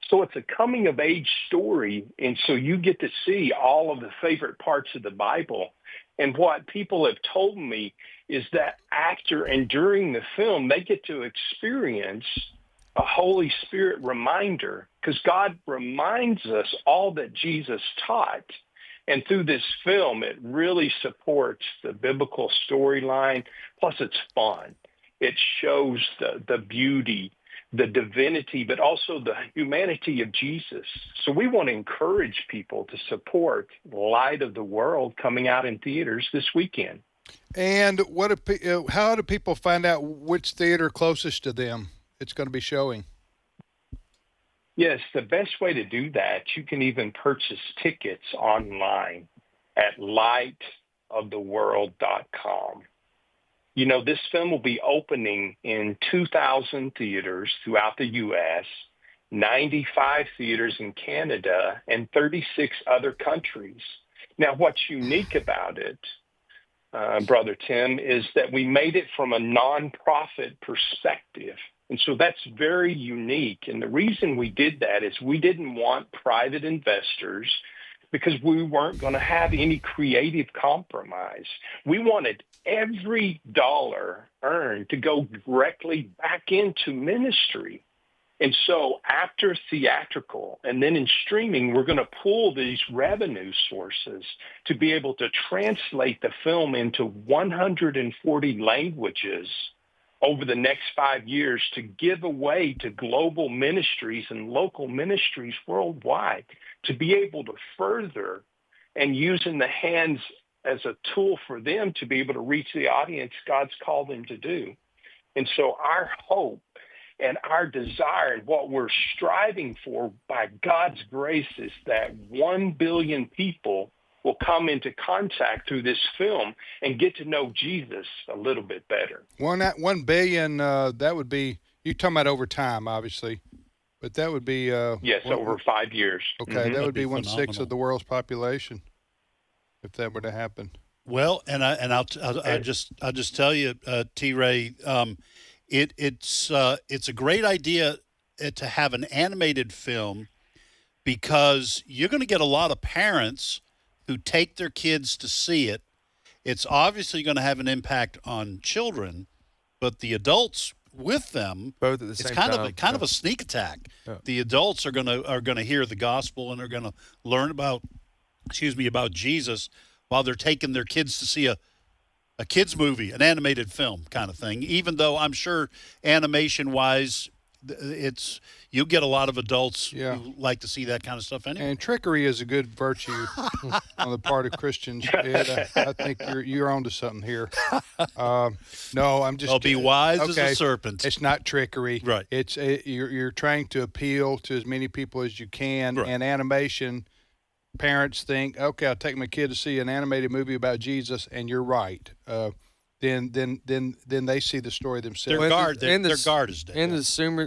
R: So it's a coming-of-age story, and so you get to see all of the favorite parts of the Bible. And what people have told me is that after and during the film, they get to experience a Holy Spirit reminder, because God reminds us all that Jesus taught. And through this film, it really supports the biblical storyline. Plus, it's fun. It shows the beauty, the divinity, but also the humanity of Jesus. So we want to encourage people to support Light of the World coming out in theaters this weekend.
J: And how do people find out which theater closest to them it's going to be showing?
R: Yes, the best way to do that, you can even purchase tickets online at lightoftheworld.com. This film will be opening in 2,000 theaters throughout the U.S., 95 theaters in Canada, and 36 other countries. Now, what's unique about it, Brother Tim, is that we made it from a nonprofit perspective. And so that's very unique. And the reason we did that is we didn't want private investors because we weren't going to have any creative compromise. We wanted every dollar earned to go directly back into ministry. And so after theatrical and then in streaming, we're going to pull these revenue sources to be able to translate the film into 140 languages over the next 5 years to give away to global ministries and local ministries worldwide to be able to further and use in the hands as a tool for them to be able to reach the audience God's called them to do. And so our hope and our desire and what we're striving for by God's grace is that 1 billion people will come into contact through this film and get to know Jesus a little bit better.
J: 1 billion, that would be, you're talking about over time, obviously, but that would be...
R: yes, over 5 years.
J: Okay, that would be 1/6 of the world's population if that were to happen.
K: Well, I'll just tell you, T. Ray, it's a great idea to have an animated film, because you're going to get a lot of parents who take their kids to see it. It's obviously going to have an impact on children, but the adults with them,
L: both at the same time.
K: It's kind of a sneak attack. Yeah. The adults are going to hear the gospel, and they're going to learn about Jesus, while they're taking their kids to see a kids movie, an animated film kind of thing. Even though I'm sure animation-wise, you'll get a lot of adults who like to see that kind of stuff anyway.
J: And trickery is a good virtue on the part of Christians. Ed, I think you're onto something here. No, I'm just.
K: I'll be wise as a serpent.
J: It's not trickery,
K: right?
J: You're trying to appeal to as many people as you can,
K: right.
J: And animation. Parents think, okay, I'll take my kid to see an animated movie about Jesus, and you're right. Then they see the story themselves.
K: Their guard is down.
L: And the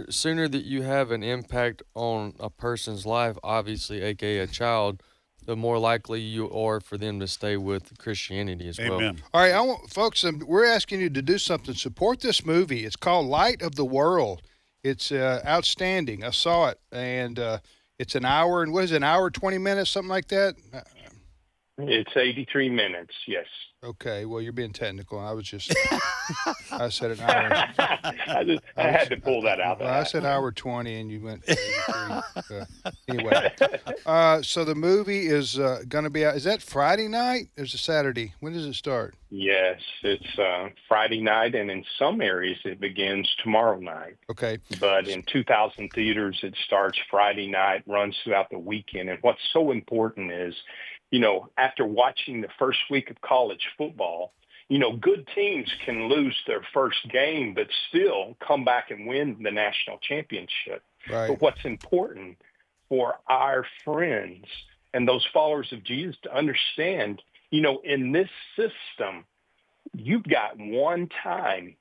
L: sooner that you have an impact on a person's life, obviously, aka a child, the more likely you are for them to stay with Christianity as well.
K: Amen.
J: All right, folks, we're asking you to do something. Support this movie. It's called Light of the World. It's outstanding. I saw it, and it's an hour, and what is it, an hour, 20 minutes, something like that?
R: It's 83 minutes, yes.
J: Okay, well, you're being technical. I was just, I said an hour.
R: I had to pull that out.
J: Well, I said hour 20, and you went 83. Anyway, so the movie is going to be out. Is that Friday night or is it Saturday? When does it start?
R: Yes, it's Friday night, and in some areas it begins tomorrow night.
J: Okay.
R: But in 2,000 theaters, it starts Friday night, runs throughout the weekend. And what's so important is, after watching the first week of college football, good teams can lose their first game, but still come back and win the national championship.
J: Right.
R: But what's important for our friends and those followers of Jesus to understand, in this system, you've got one time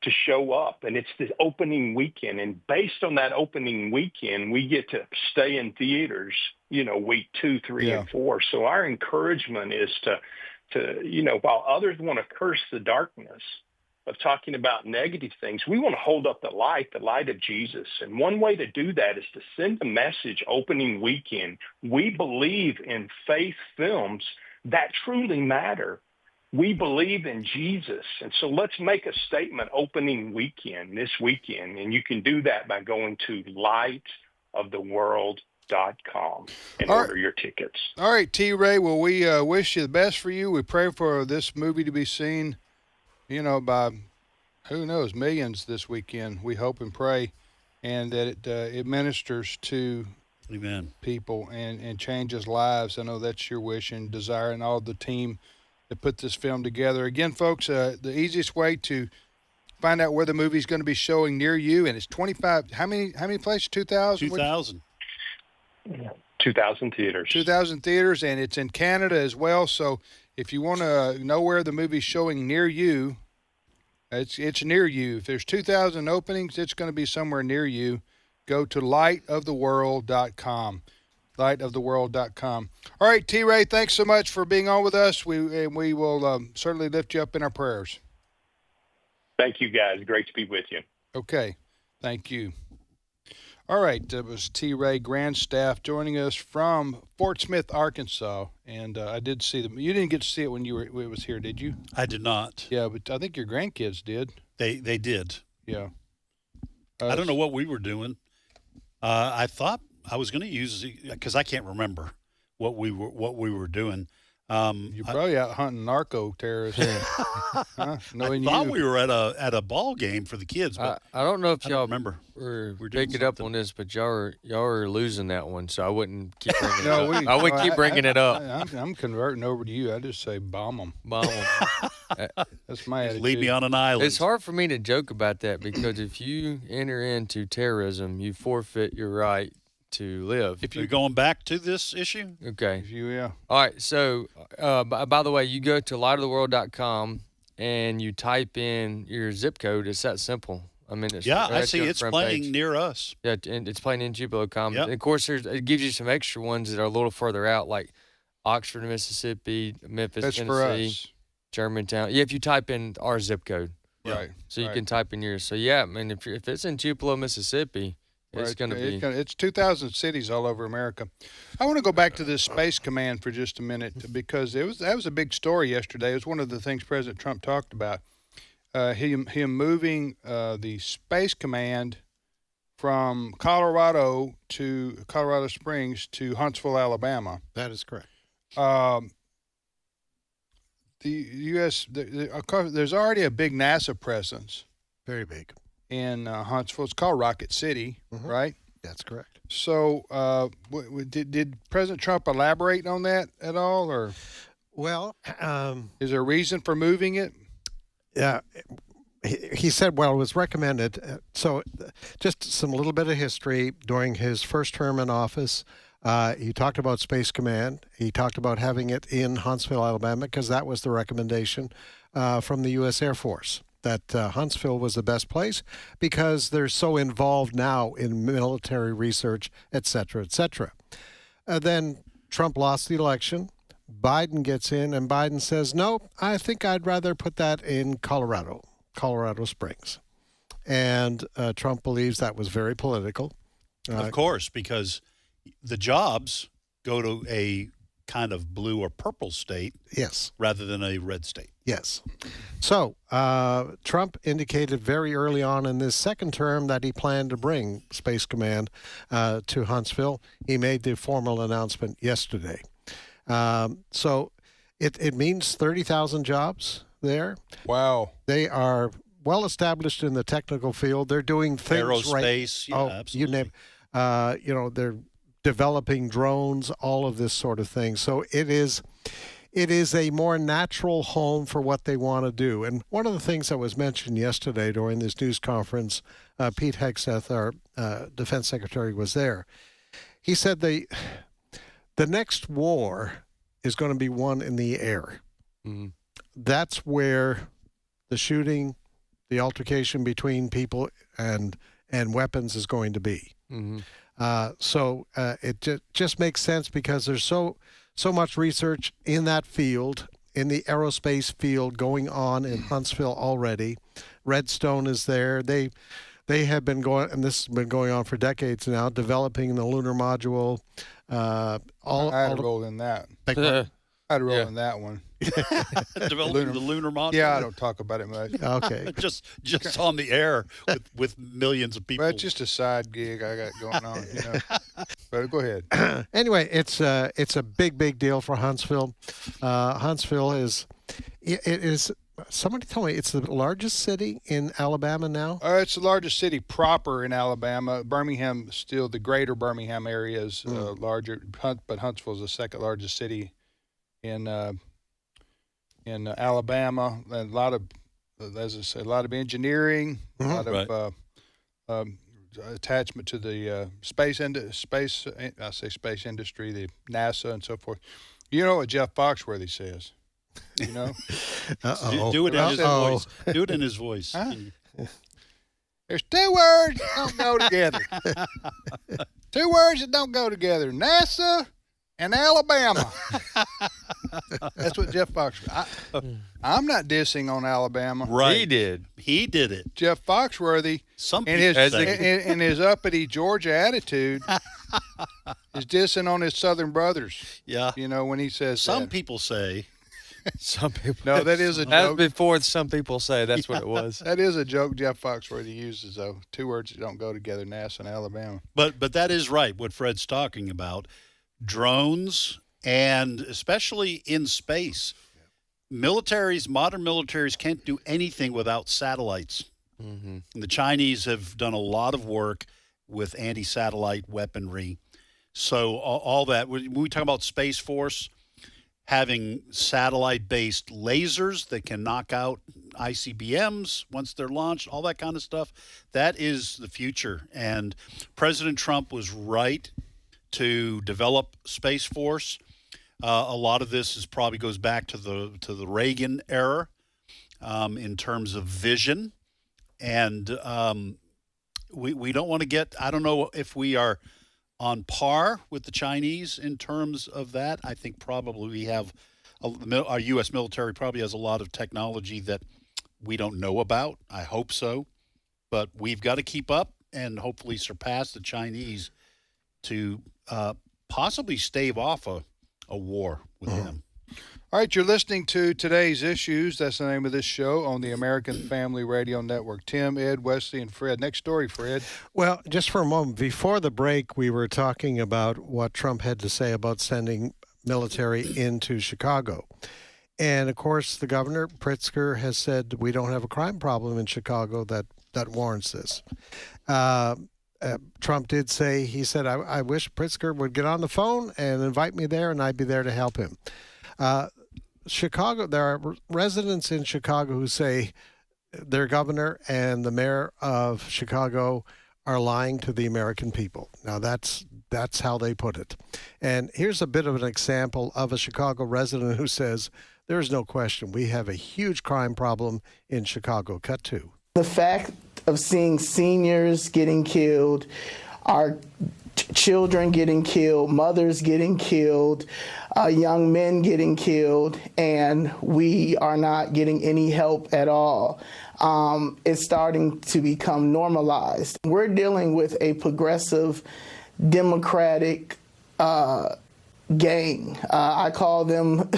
R: to show up, and it's the opening weekend. And based on that opening weekend, we get to stay in theaters, week 2, 3, and 4. So our encouragement is to while others want to curse the darkness of talking about negative things, we want to hold up the light of Jesus. And one way to do that is to send a message opening weekend. We believe in faith films that truly matter. We believe in Jesus. And so let's make a statement opening weekend, this weekend. And you can do that by going to lightoftheworld.com and order your tickets.
J: All right, T. Ray. Well, we wish you the best for you. We pray for this movie to be seen, by, who knows, millions this weekend. We hope and pray, and that it ministers to
K: Amen.
J: People and changes lives. I know that's your wish and desire, and all the team that put this film together. Again, folks, the easiest way to find out where the movie's going to be showing near you, and it's 25. How many places? 2,000.
K: 2,000.
R: 2,000 theaters.
J: 2,000 theaters, and it's in Canada as well. So if you want to know where the movie's showing near you, it's near you. If there's 2,000 openings, it's going to be somewhere near you. Go to lightoftheworld.com. lightoftheworld.com. All right, T. Ray, thanks so much for being on with us. We will certainly lift you up in our prayers.
R: Thank you, guys. Great to be with you.
J: Okay. Thank you. All right. That was T. Ray Grandstaff joining us from Fort Smith, Arkansas. And I did see them. You didn't get to see it when it was here, did you?
K: I did not.
J: Yeah, but I think your grandkids did.
K: They did.
J: Yeah.
K: I don't know what we were doing. I thought I was going to use, because I can't remember what we were doing.
J: You're probably out hunting narco terrorists.
K: I thought we were at a ball game for the kids. But
L: I don't know if y'all
K: remember.
L: We're picking up on this, but y'all are losing that one, so I wouldn't keep bringing it up. I wouldn't keep bringing it up.
J: I'm converting over to you. I just say bomb them.
L: Bomb them.
J: That's my attitude.
K: Leave me on an island.
L: It's hard for me to joke about that, because if you enter into terrorism, you forfeit your right to live.
K: If you're going back to this issue?
L: Okay.
J: Yeah.
L: All right. So, by the way, you go to lightoftheworld.com and you type in your zip code. It's that simple. I mean,
K: I see it's playing near us.
L: Yeah, and it's playing in Tupelo.
K: Yep.
L: And of course, it gives you some extra ones that are a little further out, like Oxford, Mississippi, Memphis,
J: That's for
L: Tennessee,
J: us.
L: Germantown. Yeah, if you type in our zip code.
J: Right.
L: So you
J: right.
L: can type in yours. So, yeah, I mean, if it's in Tupelo, Mississippi, it's going to be.
J: It's 2,000 cities all over America. I want to go back to this Space Command for just a minute because that was a big story yesterday. It was one of the things President Trump talked about. Him moving the Space Command from Colorado Springs to Huntsville, Alabama.
M: That is correct.
J: The U.S. There's already a big NASA presence.
M: Very big.
J: In Huntsville. It's called Rocket City, right?
M: That's correct.
J: So did President Trump elaborate on that at all? Or
M: well,
J: is there a reason for moving it?
M: Yeah. He said, well, it was recommended. So just some little bit of history. During his first term in office, he talked about Space Command. He talked about having it in Huntsville, Alabama, because that was the recommendation from the U.S. Air Force, that Huntsville was the best place because they're so involved now in military research, et cetera, et cetera. Then Trump lost the election. Biden gets in, and Biden says, no, I think I'd rather put that in Colorado Springs. And Trump believes that was very political.
K: Of course, because the jobs go to a kind of blue or purple state,
M: yes,
K: rather than a red state.
M: Yes. So Trump indicated very early on in this second term that he planned to bring Space Command to Huntsville. He made the formal announcement yesterday. So it means 30,000 jobs there.
J: Wow.
M: They are well established in the technical field. They're doing things
K: aerospace,
M: right.
K: Absolutely.
M: You name. They're developing drones, all of this sort of thing. So it is a more natural home for what they want to do. And one of the things that was mentioned yesterday during this news conference, Pete Hegseth, our defense secretary, was there. He said the next war is going to be won in the air. Mm-hmm. That's where the shooting, the altercation between people and weapons is going to be. Mm-hmm. So it just makes sense because there's so much research in that field, in the aerospace field, going on in Huntsville already. Redstone is there. They have been going, and this has been going on for decades now, developing the lunar module.
J: I had a role in that. I had a role in that one.
K: Developing the lunar module?
J: Yeah, I don't talk about it much.
M: Okay.
K: just on the air with millions of people.
J: Well, it's just a side gig I got going on, But go ahead.
M: Anyway, it's a big deal for Huntsville. Huntsville is somebody told me it's the largest city in Alabama now.
J: It's the largest city proper in Alabama. Birmingham, still the greater Birmingham area is larger, but Huntsville is the second largest city in Alabama. And a lot of, as I say, a lot of engineering, a lot of attachment to the space industry, the NASA and so forth. You know what Jeff Foxworthy says? You know?
K: Do it in his voice. Do it in his voice.
J: Huh? There's two words that don't go together. Two words that don't go together. NASA and Alabama. That's what Jeff Foxworthy. I'm not dissing on Alabama.
K: Right.
L: He did it.
J: Jeff Foxworthy, in his uppity Georgia attitude, is dissing on his Southern brothers.
K: Yeah.
J: You know, when he says
K: Some
J: that.
K: people say.
L: Some people.
J: No, that is a joke.
L: That's before some people say. That's what it was.
J: That is a joke Jeff Foxworthy uses, though. Two words that don't go together, NASA and Alabama.
K: But that is right, what Fred's talking about. Drones, and especially in space. Modern militaries can't do anything without satellites. Mm-hmm. And the Chinese have done a lot of work with anti-satellite weaponry. So all that, when we talk about Space Force, having satellite-based lasers that can knock out ICBMs once they're launched, all that kind of stuff, that is the future. And President Trump was right to develop Space Force. A lot of this probably goes back to the Reagan era in terms of vision. And we don't want to get, I don't know if we are on par with the Chinese in terms of that. I think probably we have our U.S. military probably has a lot of technology that we don't know about. I hope so. But we've got to keep up and hopefully surpass the Chinese to possibly stave off a war with them.
J: All right, you're listening to Today's Issues. That's the name of this show on the American Family Radio Network. Tim, Ed, Wesley, and Fred. Next story, Fred.
M: Well, just for a moment, before the break, we were talking about what Trump had to say about sending military into Chicago. And, of course, the governor, Pritzker, has said we don't have a crime problem in Chicago that warrants this. Trump did say, he said, I wish Pritzker would get on the phone and invite me there, and I'd be there to help him. Chicago, there are residents in Chicago who say their governor and the mayor of Chicago are lying to the American people. Now, that's how they put it. And here's a bit of an example of a Chicago resident who says, there's no question, we have a huge crime problem in Chicago. Cut 2.
T: The fact of seeing seniors getting killed, our children getting killed, mothers getting killed, young men getting killed, and we are not getting any help at all. It's starting to become normalized. We're dealing with a progressive Democratic gang. I call them,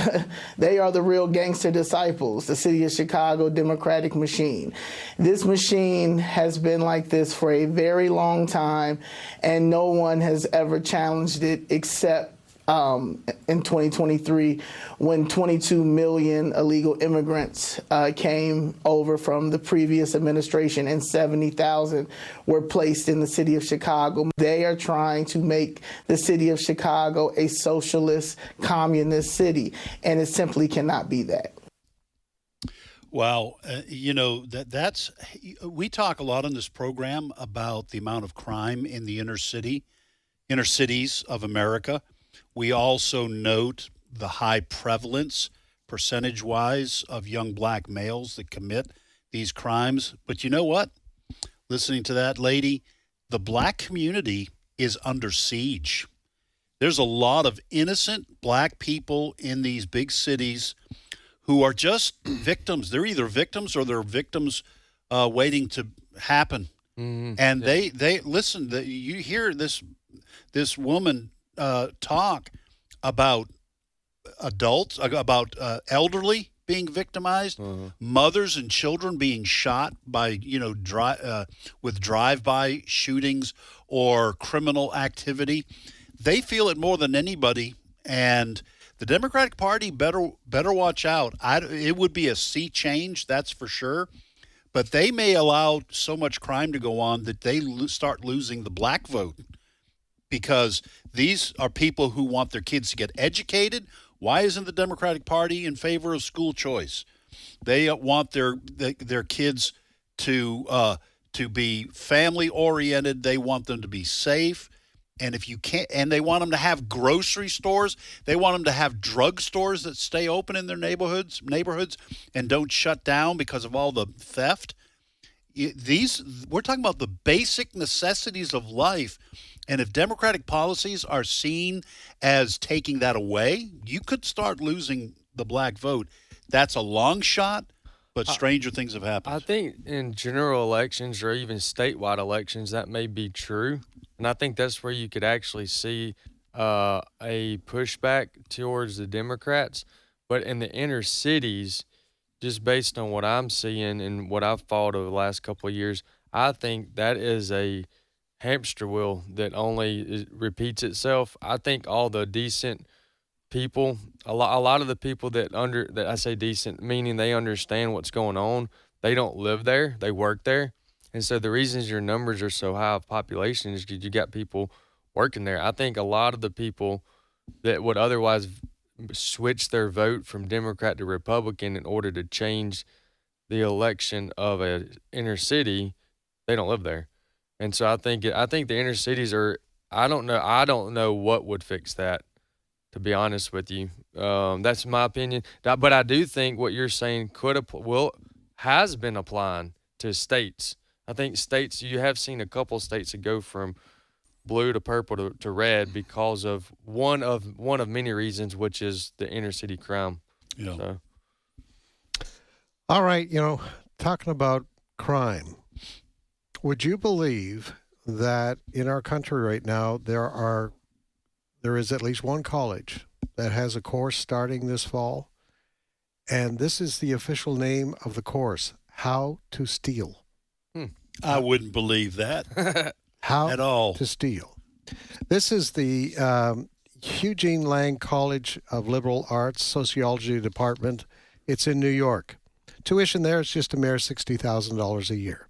T: they are the real gangster disciples, the city of Chicago Democratic machine. This machine has been like this for a very long time, and no one has ever challenged it except in 2023 when 22 million illegal immigrants came over from the previous administration and 70,000 were placed in the city of Chicago. They are trying to make the city of Chicago a socialist, communist city, and it simply cannot be that.
K: Well, that's we talk a lot on this program about the amount of crime in the inner cities of America. We also note the high prevalence, percentage-wise, of young black males that commit these crimes. But you know what? Listening to that lady, the black community is under siege. There's a lot of innocent black people in these big cities who are just victims. They're either victims or they're victims waiting to happen. Mm-hmm. And they listen. You hear this woman talk about adults, about elderly being victimized, mothers and children being shot by with drive-by shootings or criminal activity. They feel it more than anybody, and the Democratic Party better watch out. It would be a sea change, that's for sure. But they may allow so much crime to go on that they start losing the black vote, because these are people who want their kids to get educated. Why isn't the Democratic Party in favor of school choice? They want their kids to be family oriented. They want them to be safe. And if you can't, and they want them to have grocery stores. They want them to have drug stores that stay open in their neighborhoods and don't shut down because of all the theft. We're talking about the basic necessities of life. And if Democratic policies are seen as taking that away, you could start losing the black vote. That's a long shot, but stranger things have happened.
L: I think in general elections or even statewide elections, that may be true. And I think that's where you could actually see a pushback towards the Democrats. But in the inner cities, just based on what I'm seeing and what I've followed over the last couple of years, I think that is a hamster wheel that only repeats itself. I think all the decent people, a lot of the people that I say decent, meaning they understand what's going on, they don't live there, they work there. And so the reasons your numbers are so high of population is because you got people working there. I think a lot of the people that would otherwise switch their vote from Democrat to Republican in order to change the election of a inner city, they don't live there. And so I think the inner cities are, I don't know what would fix that, to be honest with you. That's my opinion. But I do think what you're saying has been applying to states. I think states, you have seen a couple states that go from blue to purple to red because of one of many reasons, which is the inner city crime.
K: Yeah.
L: So.
M: All right, talking about crime, would you believe that in our country right now there is at least one college that has a course starting this fall, and this is the official name of the course: How to Steal.
K: I wouldn't believe that.
M: How
K: at all
M: to steal. This is the Eugene Lang College of Liberal Arts Sociology Department. It's in New York. Tuition there is just a mere $60,000 a year.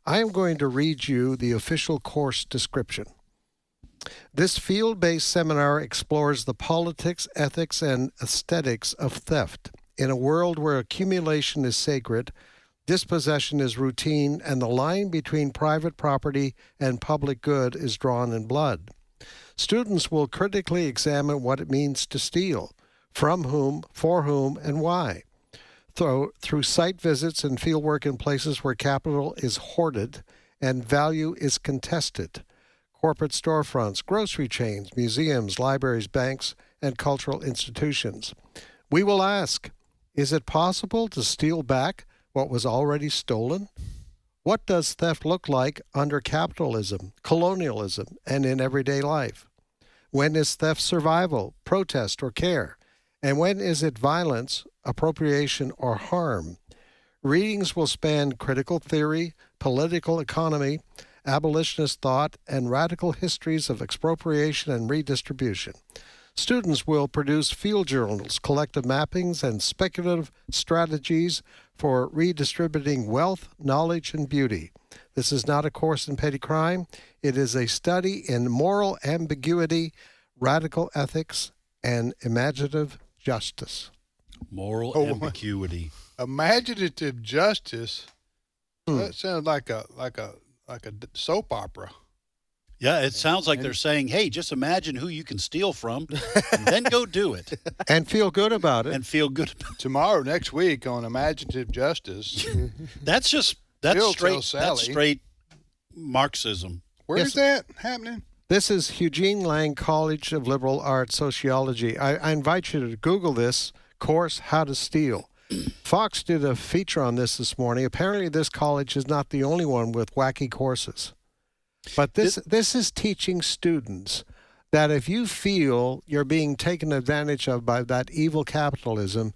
M: I am going to read you the official course description. This field-based seminar explores the politics, ethics, and aesthetics of theft. In a world where accumulation is sacred, dispossession is routine, and the line between private property and public good is drawn in blood. Students will critically examine what it means to steal, from whom, for whom, and why. Through site visits and fieldwork in places where capital is hoarded and value is contested. Corporate storefronts, grocery chains, museums, libraries, banks, and cultural institutions. We will ask, is it possible to steal back what was already stolen? What does theft look like under capitalism, colonialism, and in everyday life? When is theft survival, protest, or care? And when is it violence, appropriation, or harm? Readings will span critical theory, political economy, abolitionist thought, and radical histories of expropriation and redistribution. Students will produce field journals, collective mappings, and speculative strategies for redistributing wealth, knowledge, and beauty. This is not a course in petty crime. It is a study in moral ambiguity, radical ethics, and imaginative justice.
K: Moral ambiguity.
J: Imaginative justice. That sounds like a soap opera.
K: Yeah, it sounds like they're saying, hey, just imagine who you can steal from and then go do it.
M: And feel good about it.
K: And feel good about it.
J: Tomorrow, next week on Imaginative Justice.
K: That's straight Marxism.
J: Where's that happening?
M: This is Eugene Lang College of Liberal Arts Sociology. I invite you to Google this course, How to Steal. Fox did a feature on this morning. Apparently this college is not the only one with wacky courses. But this is teaching students that if you feel you're being taken advantage of by that evil capitalism,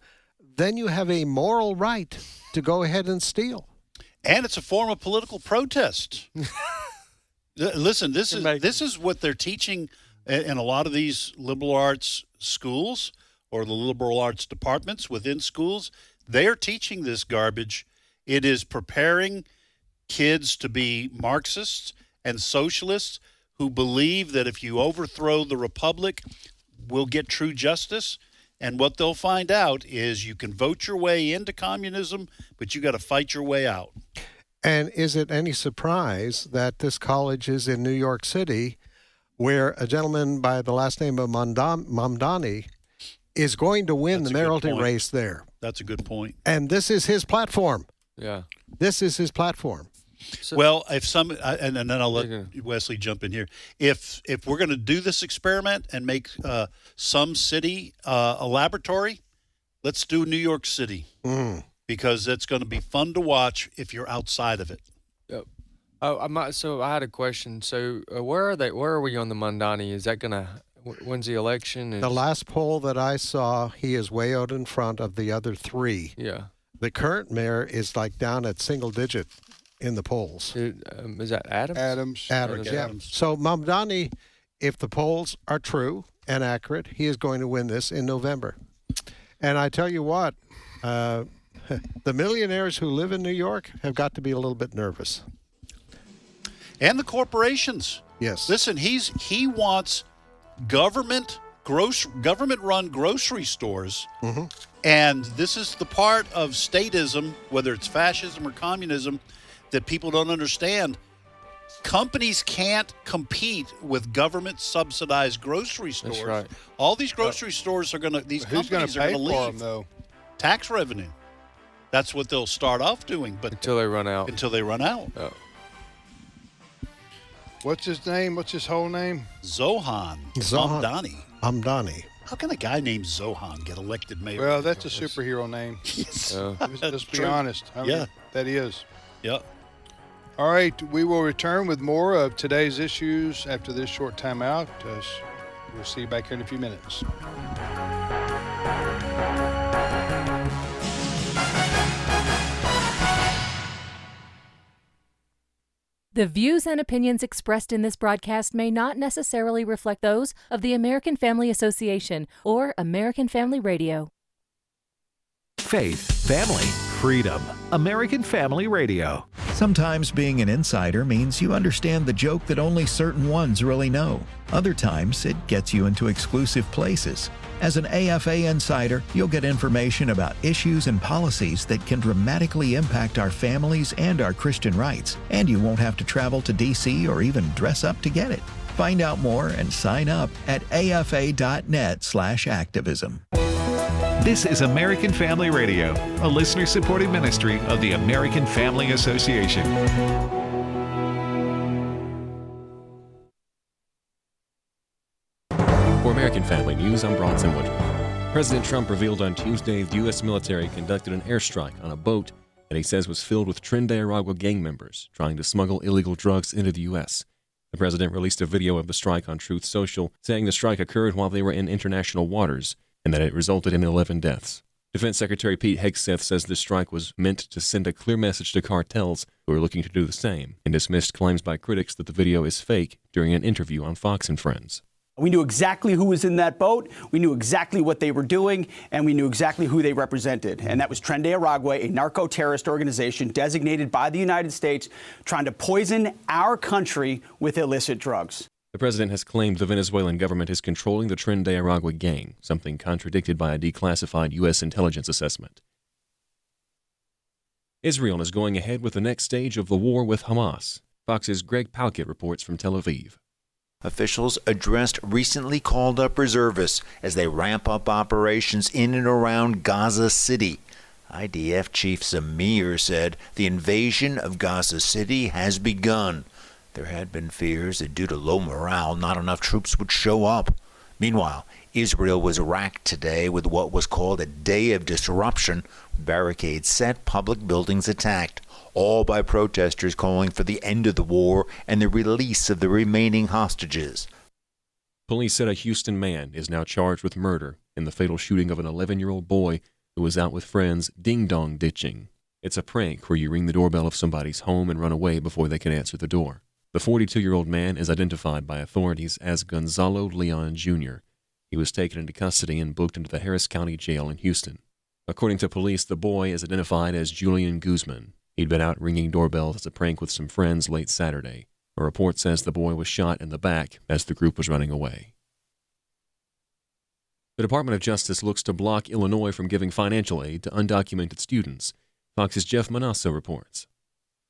M: then you have a moral right to go ahead and steal.
K: And it's a form of political protest. Listen, this is what they're teaching in a lot of these liberal arts schools or the liberal arts departments within schools. They're teaching this garbage. It is preparing kids to be Marxists and socialists who believe that if you overthrow the republic, we'll get true justice. And what they'll find out is you can vote your way into communism, but you got to fight your way out.
M: And is it any surprise that this college is in New York City, where a gentleman by the last name of Mamdani is going to win the mayoralty race there?
K: That's a good point.
M: And this is his platform.
L: Yeah.
M: This is his platform.
K: Well, if some, and then I'll let Wesley jump in here. If we're going to do this experiment and make some city a laboratory, let's do New York City because it's going to be fun to watch if you're outside of it.
L: So I had a question. So where are they? Where are we on the Mamdani? Is that going to? When's the election?
M: The last poll that I saw, he is way out in front of the other three.
L: Yeah.
M: The current mayor is like down at single digit in the polls.
L: Is that Adams?
M: Adams, yeah. So Mamdani, if the polls are true and accurate, he is going to win this in November. And I tell you what, the millionaires who live in New York have got to be a little bit nervous.
K: And the corporations.
M: Yes.
K: Listen, he wants government-run grocery stores, and this is the part of statism, whether it's fascism or communism, that people don't understand. Companies can't compete with government-subsidized grocery stores.
L: That's right.
K: All these grocery stores are going to, these companies are going to leave.
J: For them, though?
K: Tax revenue. That's what they'll start off doing, but
L: until they run out.
K: Until they run out.
L: Oh.
J: What's his name? What's his whole name?
K: Zohan Hamdani.
M: Hamdani.
K: How can a guy named Zohan get elected mayor?
J: Well, that's a superhero name. Let's be honest. I mean, that is.
K: Yep.
J: All right, we will return with more of today's issues after this short time out. We'll see you back here in a few minutes.
U: The views and opinions expressed in this broadcast may not necessarily reflect those of the American Family Association or American Family Radio.
I: Faith, family, freedom. American Family Radio.
V: Sometimes being an insider means you understand the joke that only certain ones really know. Other times, it gets you into exclusive places. As an AFA insider, you'll get information about issues and policies that can dramatically impact our families and our Christian rights, and you won't have to travel to D.C. or even dress up to get it. Find out more and sign up at afa.net/activism.
B: This is American Family Radio, a listener-supported ministry of the American Family Association.
C: For American Family News, I'm Bronson Woodruff. President Trump revealed on Tuesday the U.S. military conducted an airstrike on a boat that he says was filled with Tren de Aragua gang members trying to smuggle illegal drugs into the U.S. The president released a video of the strike on Truth Social, saying the strike occurred while they were in international waters and that it resulted in 11 deaths. Defense Secretary Pete Hegseth says this strike was meant to send a clear message to cartels who are looking to do the same, and dismissed claims by critics that the video is fake during an interview on Fox and Friends.
D: We knew exactly who was in that boat, we knew exactly what they were doing, and we knew exactly who they represented. And that was Tren de Aragua, a narco-terrorist organization designated by the United States trying to poison our country with illicit drugs.
C: The president has claimed the Venezuelan government is controlling the Tren de Aragua gang, something contradicted by a declassified U.S. intelligence assessment. Israel is going ahead with the next stage of the war with Hamas. Fox's Greg Palkett reports from Tel Aviv.
W: Officials addressed recently called up reservists as they ramp up operations in and around Gaza City. IDF Chief Zamir said the invasion of Gaza City has begun. There had been fears that due to low morale, not enough troops would show up. Meanwhile, Israel was racked today with what was called a day of disruption, with barricades set, public buildings attacked, all by protesters calling for the end of the war and the release of the remaining hostages.
C: Police said a Houston man is now charged with murder in the fatal shooting of an 11-year-old boy who was out with friends ding-dong ditching. It's a prank where you ring the doorbell of somebody's home and run away before they can answer the door. The 42-year-old man is identified by authorities as Gonzalo Leon Jr. He was taken into custody and booked into the Harris County Jail in Houston. According to police, the boy is identified as Julian Guzman. He'd been out ringing doorbells as a prank with some friends late Saturday. A report says the boy was shot in the back as the group was running away. The Department of Justice looks to block Illinois from giving financial aid to undocumented students. Fox's Jeff Manasso reports.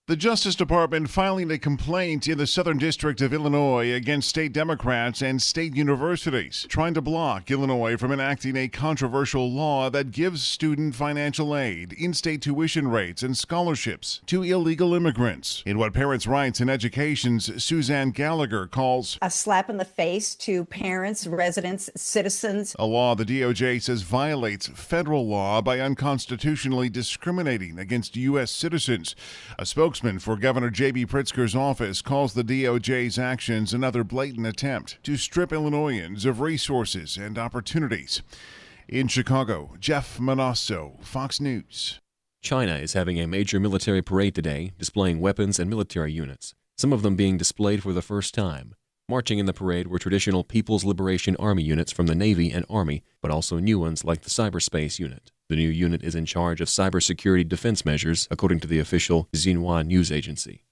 X: The Justice Department filing a complaint in the Southern District of Illinois against state Democrats and state universities, trying to block Illinois from enacting a controversial law that gives student financial aid, in-state tuition rates, and scholarships to illegal immigrants, in what Parents' Rights and Education's Suzanne Gallagher calls
Y: a slap in the face to parents, residents, citizens.
X: A law the DOJ says violates federal law by unconstitutionally discriminating against U.S. citizens. A spokesman for Governor J.B. Pritzker's office calls the DOJ's actions another blatant attempt to strip Illinoisans of resources and opportunities. In Chicago, Jeff Manasso, Fox News.
C: China is having a major military parade today, displaying weapons and military units, some of them being displayed for the first time. Marching in the parade were traditional People's Liberation Army units from the Navy and Army, but also new ones like the Cyberspace Unit. The new unit is in charge of cybersecurity defense measures, according to the official Xinhua news agency.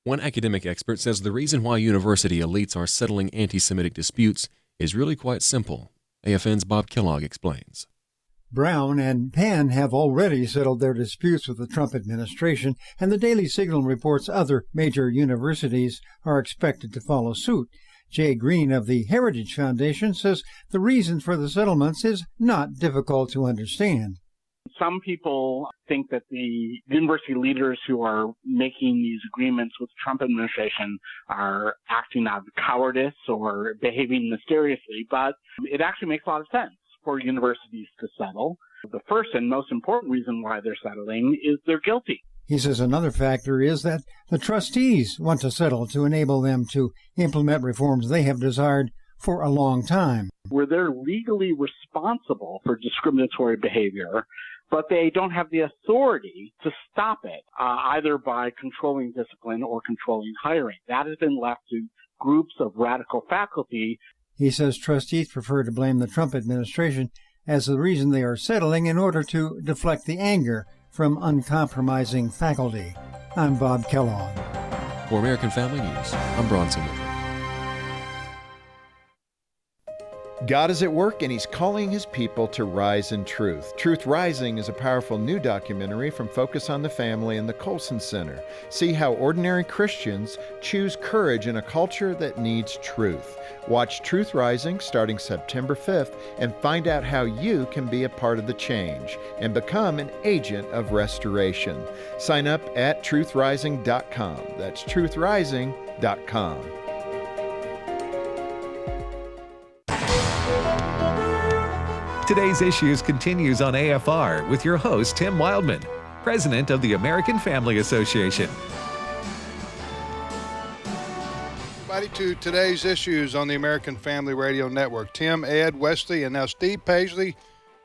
C: One academic expert says the reason why university elites are settling anti-Semitic disputes is really quite simple. AFN's Bob Kellogg explains.
Z: Brown and Penn have already settled their disputes with the Trump administration, and the Daily Signal reports other major universities are expected to follow suit. Jay Green of the Heritage Foundation says the reason for the settlements is not difficult to understand.
A: some people think that the university leaders who are making these agreements with the Trump administration are acting out of cowardice or behaving mysteriously, but it actually makes a lot of sense for universities to settle. The first and most important reason why they're settling is they're guilty.
Z: He says another factor is that the trustees want to settle to enable them to implement reforms they have desired for a long time.
A: Where they're legally responsible for discriminatory behavior, but they don't have the authority to stop it, either by controlling discipline or controlling hiring. That has been left to groups of radical faculty.
Z: He says trustees prefer to blame the Trump administration as the reason they are settling in order to deflect the anger from uncompromising faculty. I'm Bob Kellogg.
C: For American Family News, I'm Bronson Woodruff.
E: God is at work and He's calling His people to rise in truth. Truth Rising is a powerful new documentary from Focus on the Family and the Colson Center. See how ordinary Christians choose courage in a culture that needs truth. Watch Truth Rising starting September 5th and find out how you can be a part of the change and become an agent of restoration. Sign up at truthrising.com. That's truthrising.com.
B: Today's Issues continues on AFR with your host, Tim Wildmon, President of the American Family Association.
J: Everybody to Today's Issues on the American Family Radio Network. Tim, Ed, Wesley, and now Steve Paisley,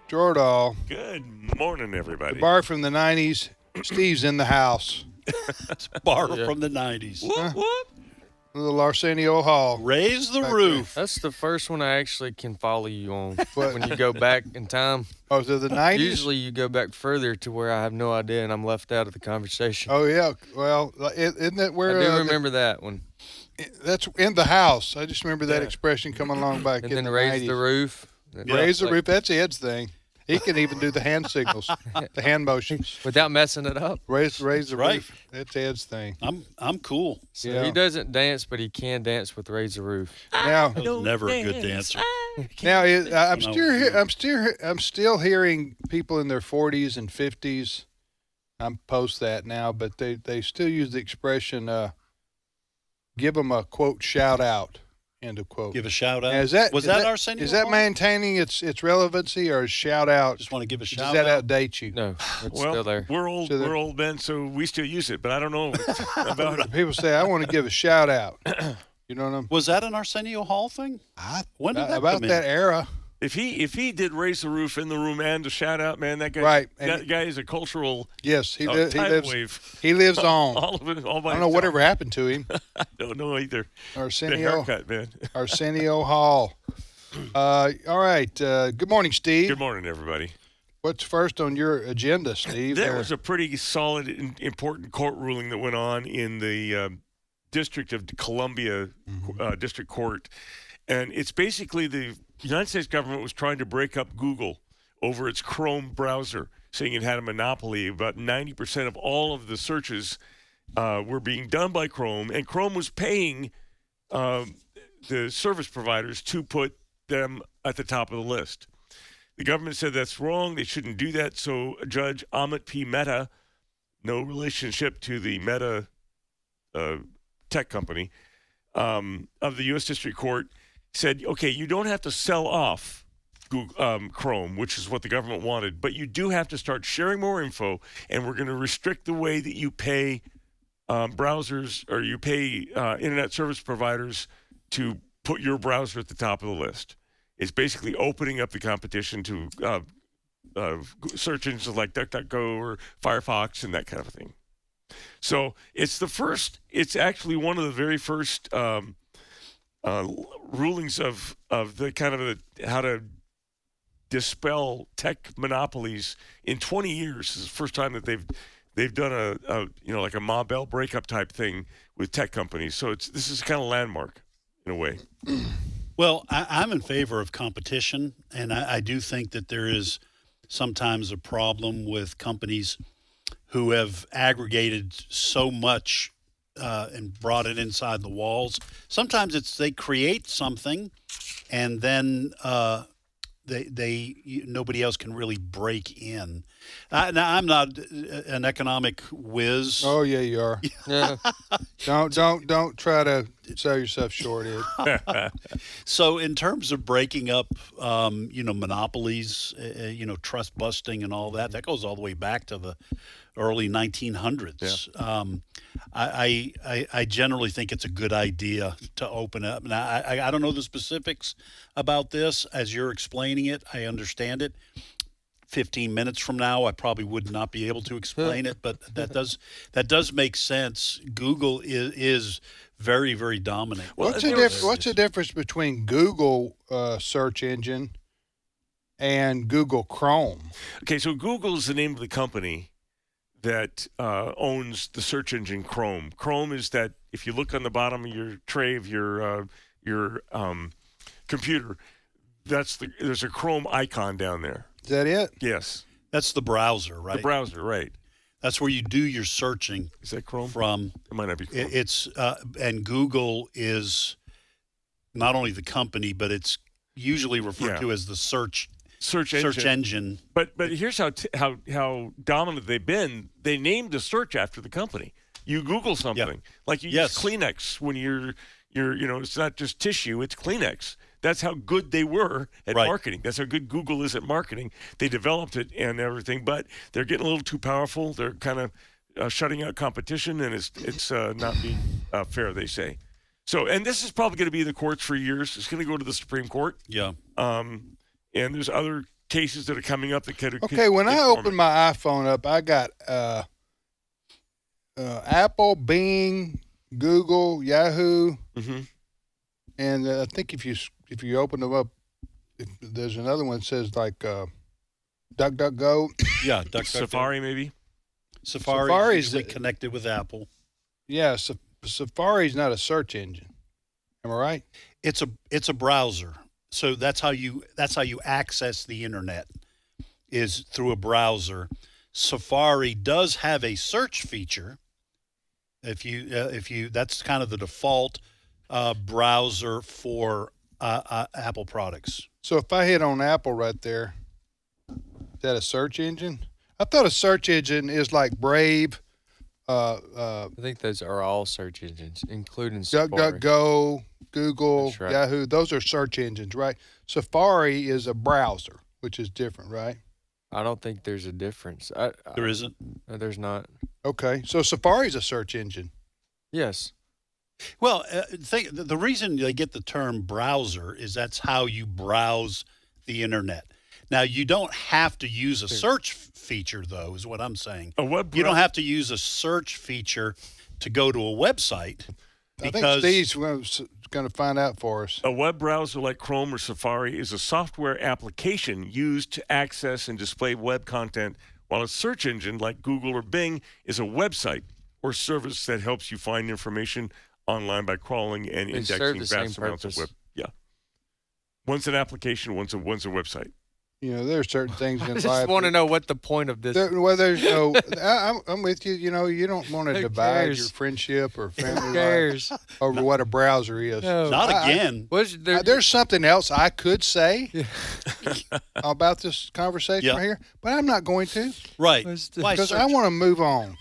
J: Jordahl.
F: Good morning, everybody.
J: The bar from the 90s. Steve's in the house.
K: It's a bar from the 90s.
F: Whoop, whoop.
J: The little Arsenio Hall.
K: Raise the roof.
L: That's the first one I actually can follow you on. When you go back in time.
J: Oh, to the 90s?
L: Usually you go back further to where I have no idea and I'm left out of the conversation.
J: Oh, yeah. Well, isn't that where...
L: I do remember that one.
J: That's in the house. I just remember that expression coming along back in the 90s.
L: And then raise the roof.
J: Raise the roof. That's Ed's thing. He can even do the hand signals, the hand motions.
L: Without messing it up.
J: Raise the roof. That's Ed's thing.
K: I'm cool.
L: So yeah. He doesn't dance, but he can dance with Raise the Roof.
J: Now,
K: I was never a good dancer.
J: Now, I'm still hearing people in their 40s and 50s. I'm post that now, but they still use the expression, give them a, quote, shout out. End of quote.
K: Give a shout out.
J: Now, is that
K: Arsenio?
J: Is that maintaining its relevancy, or is shout out?
K: Just want to give a shout out.
J: Does that outdate you?
L: No, it's still there.
F: We're old men, so we still use it, but I don't know about it.
J: People say I want to give a shout out. You know what I mean?
K: Was that an Arsenio Hall thing? When did that
J: about
K: come in?
J: that era?
F: If he did Raise the Roof in the room and a shout out, man, that guy that guy is a cultural wave.
J: He lives on.
F: All of it, all by
J: I don't know whatever happened to him.
F: I don't know either.
J: Arsenio,
F: the haircut, man.
J: Arsenio Hall. All right. Good morning, Steve.
F: Good morning, everybody.
J: What's first on your agenda, Steve?
F: There was a pretty solid and important court ruling that went on in the District of Columbia District Court. And it's basically the United States government was trying to break up Google over its Chrome browser, saying it had a monopoly. About 90% of all of the searches were being done by Chrome, and Chrome was paying the service providers to put them at the top of the list. The government said that's wrong. They shouldn't do that. So Judge Amit P. Mehta, no relationship to the Meta tech company, of the U.S. District Court, said, okay, you don't have to sell off Google, Chrome, which is what the government wanted, but you do have to start sharing more info, and we're going to restrict the way that you pay browsers or you pay internet service providers to put your browser at the top of the list. It's basically opening up the competition to search engines like DuckDuckGo or Firefox and that kind of thing. So it's actually one of the very first rulings of the kind of how to dispel tech monopolies in 20 years. This is the first time that they've done a like a Ma Bell breakup type thing with tech companies. So this is kind of landmark in a way.
K: Well, I'm in favor of competition, and I do think that there is sometimes a problem with companies who have aggregated so much and brought it inside the walls. Sometimes they create something, and then nobody else can really break in. Now, I'm not an economic whiz.
J: Oh yeah, you are. Don't try to sell yourself short, Ed.
K: So in terms of breaking up, monopolies, trust busting and all that goes all the way back to the early 1900s. Yeah. I generally think it's a good idea to open up. Now, I don't know the specifics about this as you're explaining it. I understand it. 15 minutes from now, I probably would not be able to explain it, but that does make sense. Google is very, very dominant.
J: What's the difference between Google search engine and Google Chrome?
F: Okay, so Google is the name of the company that owns the search engine Chrome. Chrome is that if you look on the bottom of your tray of your computer, there's a Chrome icon down there.
J: Is that it?
F: Yes.
K: That's the browser, right?
F: The browser, right.
K: That's where you do your searching.
F: Is that Chrome?
K: From
F: it might not be Chrome.
K: It's and Google is not only the company, but it's usually referred to as the search engine. But
F: here's how dominant they've been. They named the search after the company. You Google something, like you use Kleenex when you're it's not just tissue, it's Kleenex. That's how good they were at marketing. That's how good Google is at marketing. They developed it and everything, but they're getting a little too powerful. They're kind of shutting out competition, and it's not being fair, they say. So, and this is probably going to be in the courts for years. It's going to go to the Supreme Court.
K: Yeah.
F: And there's other cases that are coming up that could.
J: Okay, when I open my iPhone up, I got Apple, Bing, Google, Yahoo, and I think if you open them up, there's another one that says like DuckDuckGo.
K: Yeah, DuckDuckGo.
F: Safari maybe.
K: Safari is connected with Apple.
J: Yeah, Safari's not a search engine. Am I right?
K: It's a browser. So that's how you access the internet is through a browser. Safari does have a search feature. If you that's kind of the default browser for Apple products.
J: So if I hit on Apple right there, is that a search engine? I thought a search engine is like Brave.
L: I think those are all search engines, including Safari.
J: DuckDuckGo, Google,
L: right.
J: Yahoo. Those are search engines, right? Safari is a browser, which is different, right?
L: I don't think there's a difference.
K: There isn't?
L: No, there's not.
J: Okay, so Safari is a search engine.
L: Yes.
K: Well, the reason they get the term browser is that's how you browse the internet. Now, you don't have to use a search feature, though, is what I'm saying. You don't have to use a search feature to go to a website.
J: I think Steve's going to find out for us.
F: A web browser like Chrome or Safari is a software application used to access and display web content, while a search engine like Google or Bing is a website or service that helps you find information online by crawling and indexing vast amounts of web. Yeah. One's an application, one's a website.
J: You know, there are certain things in life.
L: I just want to know what the point of this.
J: There's no. I'm with you. You know, you don't want to divide your friendship or family life over what a browser is.
K: No. Not again.
J: There's something else I could say about this conversation right here, but I'm not going to.
K: Right.
J: Because I want to move on.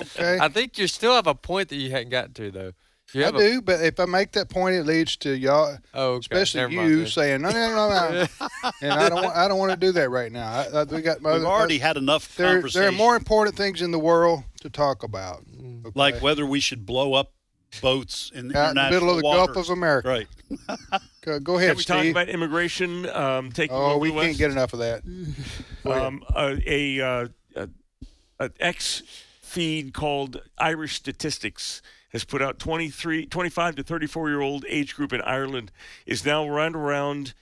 J: Okay.
L: I think you still have a point that you hadn't got to, though.
J: I do, but if I make that point, it leads to y'all, especially you, saying no, and I don't want to do that right now. We've
K: already had enough conversation.
J: There are more important things in the world to talk about,
K: like whether we should blow up boats in the
J: international middle of the
K: waters.
J: Gulf of America.
K: Right.
J: Go ahead,
F: Can we
J: Steve.
F: talk about immigration taking
J: over
F: we
J: can't get enough of that.
F: An X feed called Irish Statistics has put out 25 to 34-year-old age group in Ireland is now around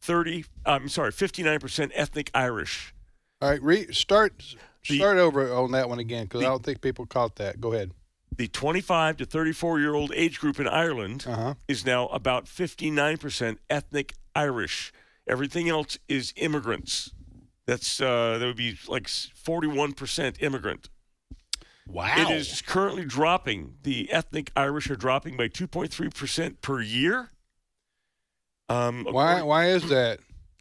F: 59% ethnic Irish.
J: All right, start over on that one again, because I don't think people caught that. Go ahead.
F: The 25 to 34-year-old age group in Ireland is now about 59% ethnic Irish. Everything else is immigrants. That would be like 41% immigrant.
K: Wow.
F: It is currently dropping. The ethnic Irish are dropping by 2.3% per year.
J: Why is that?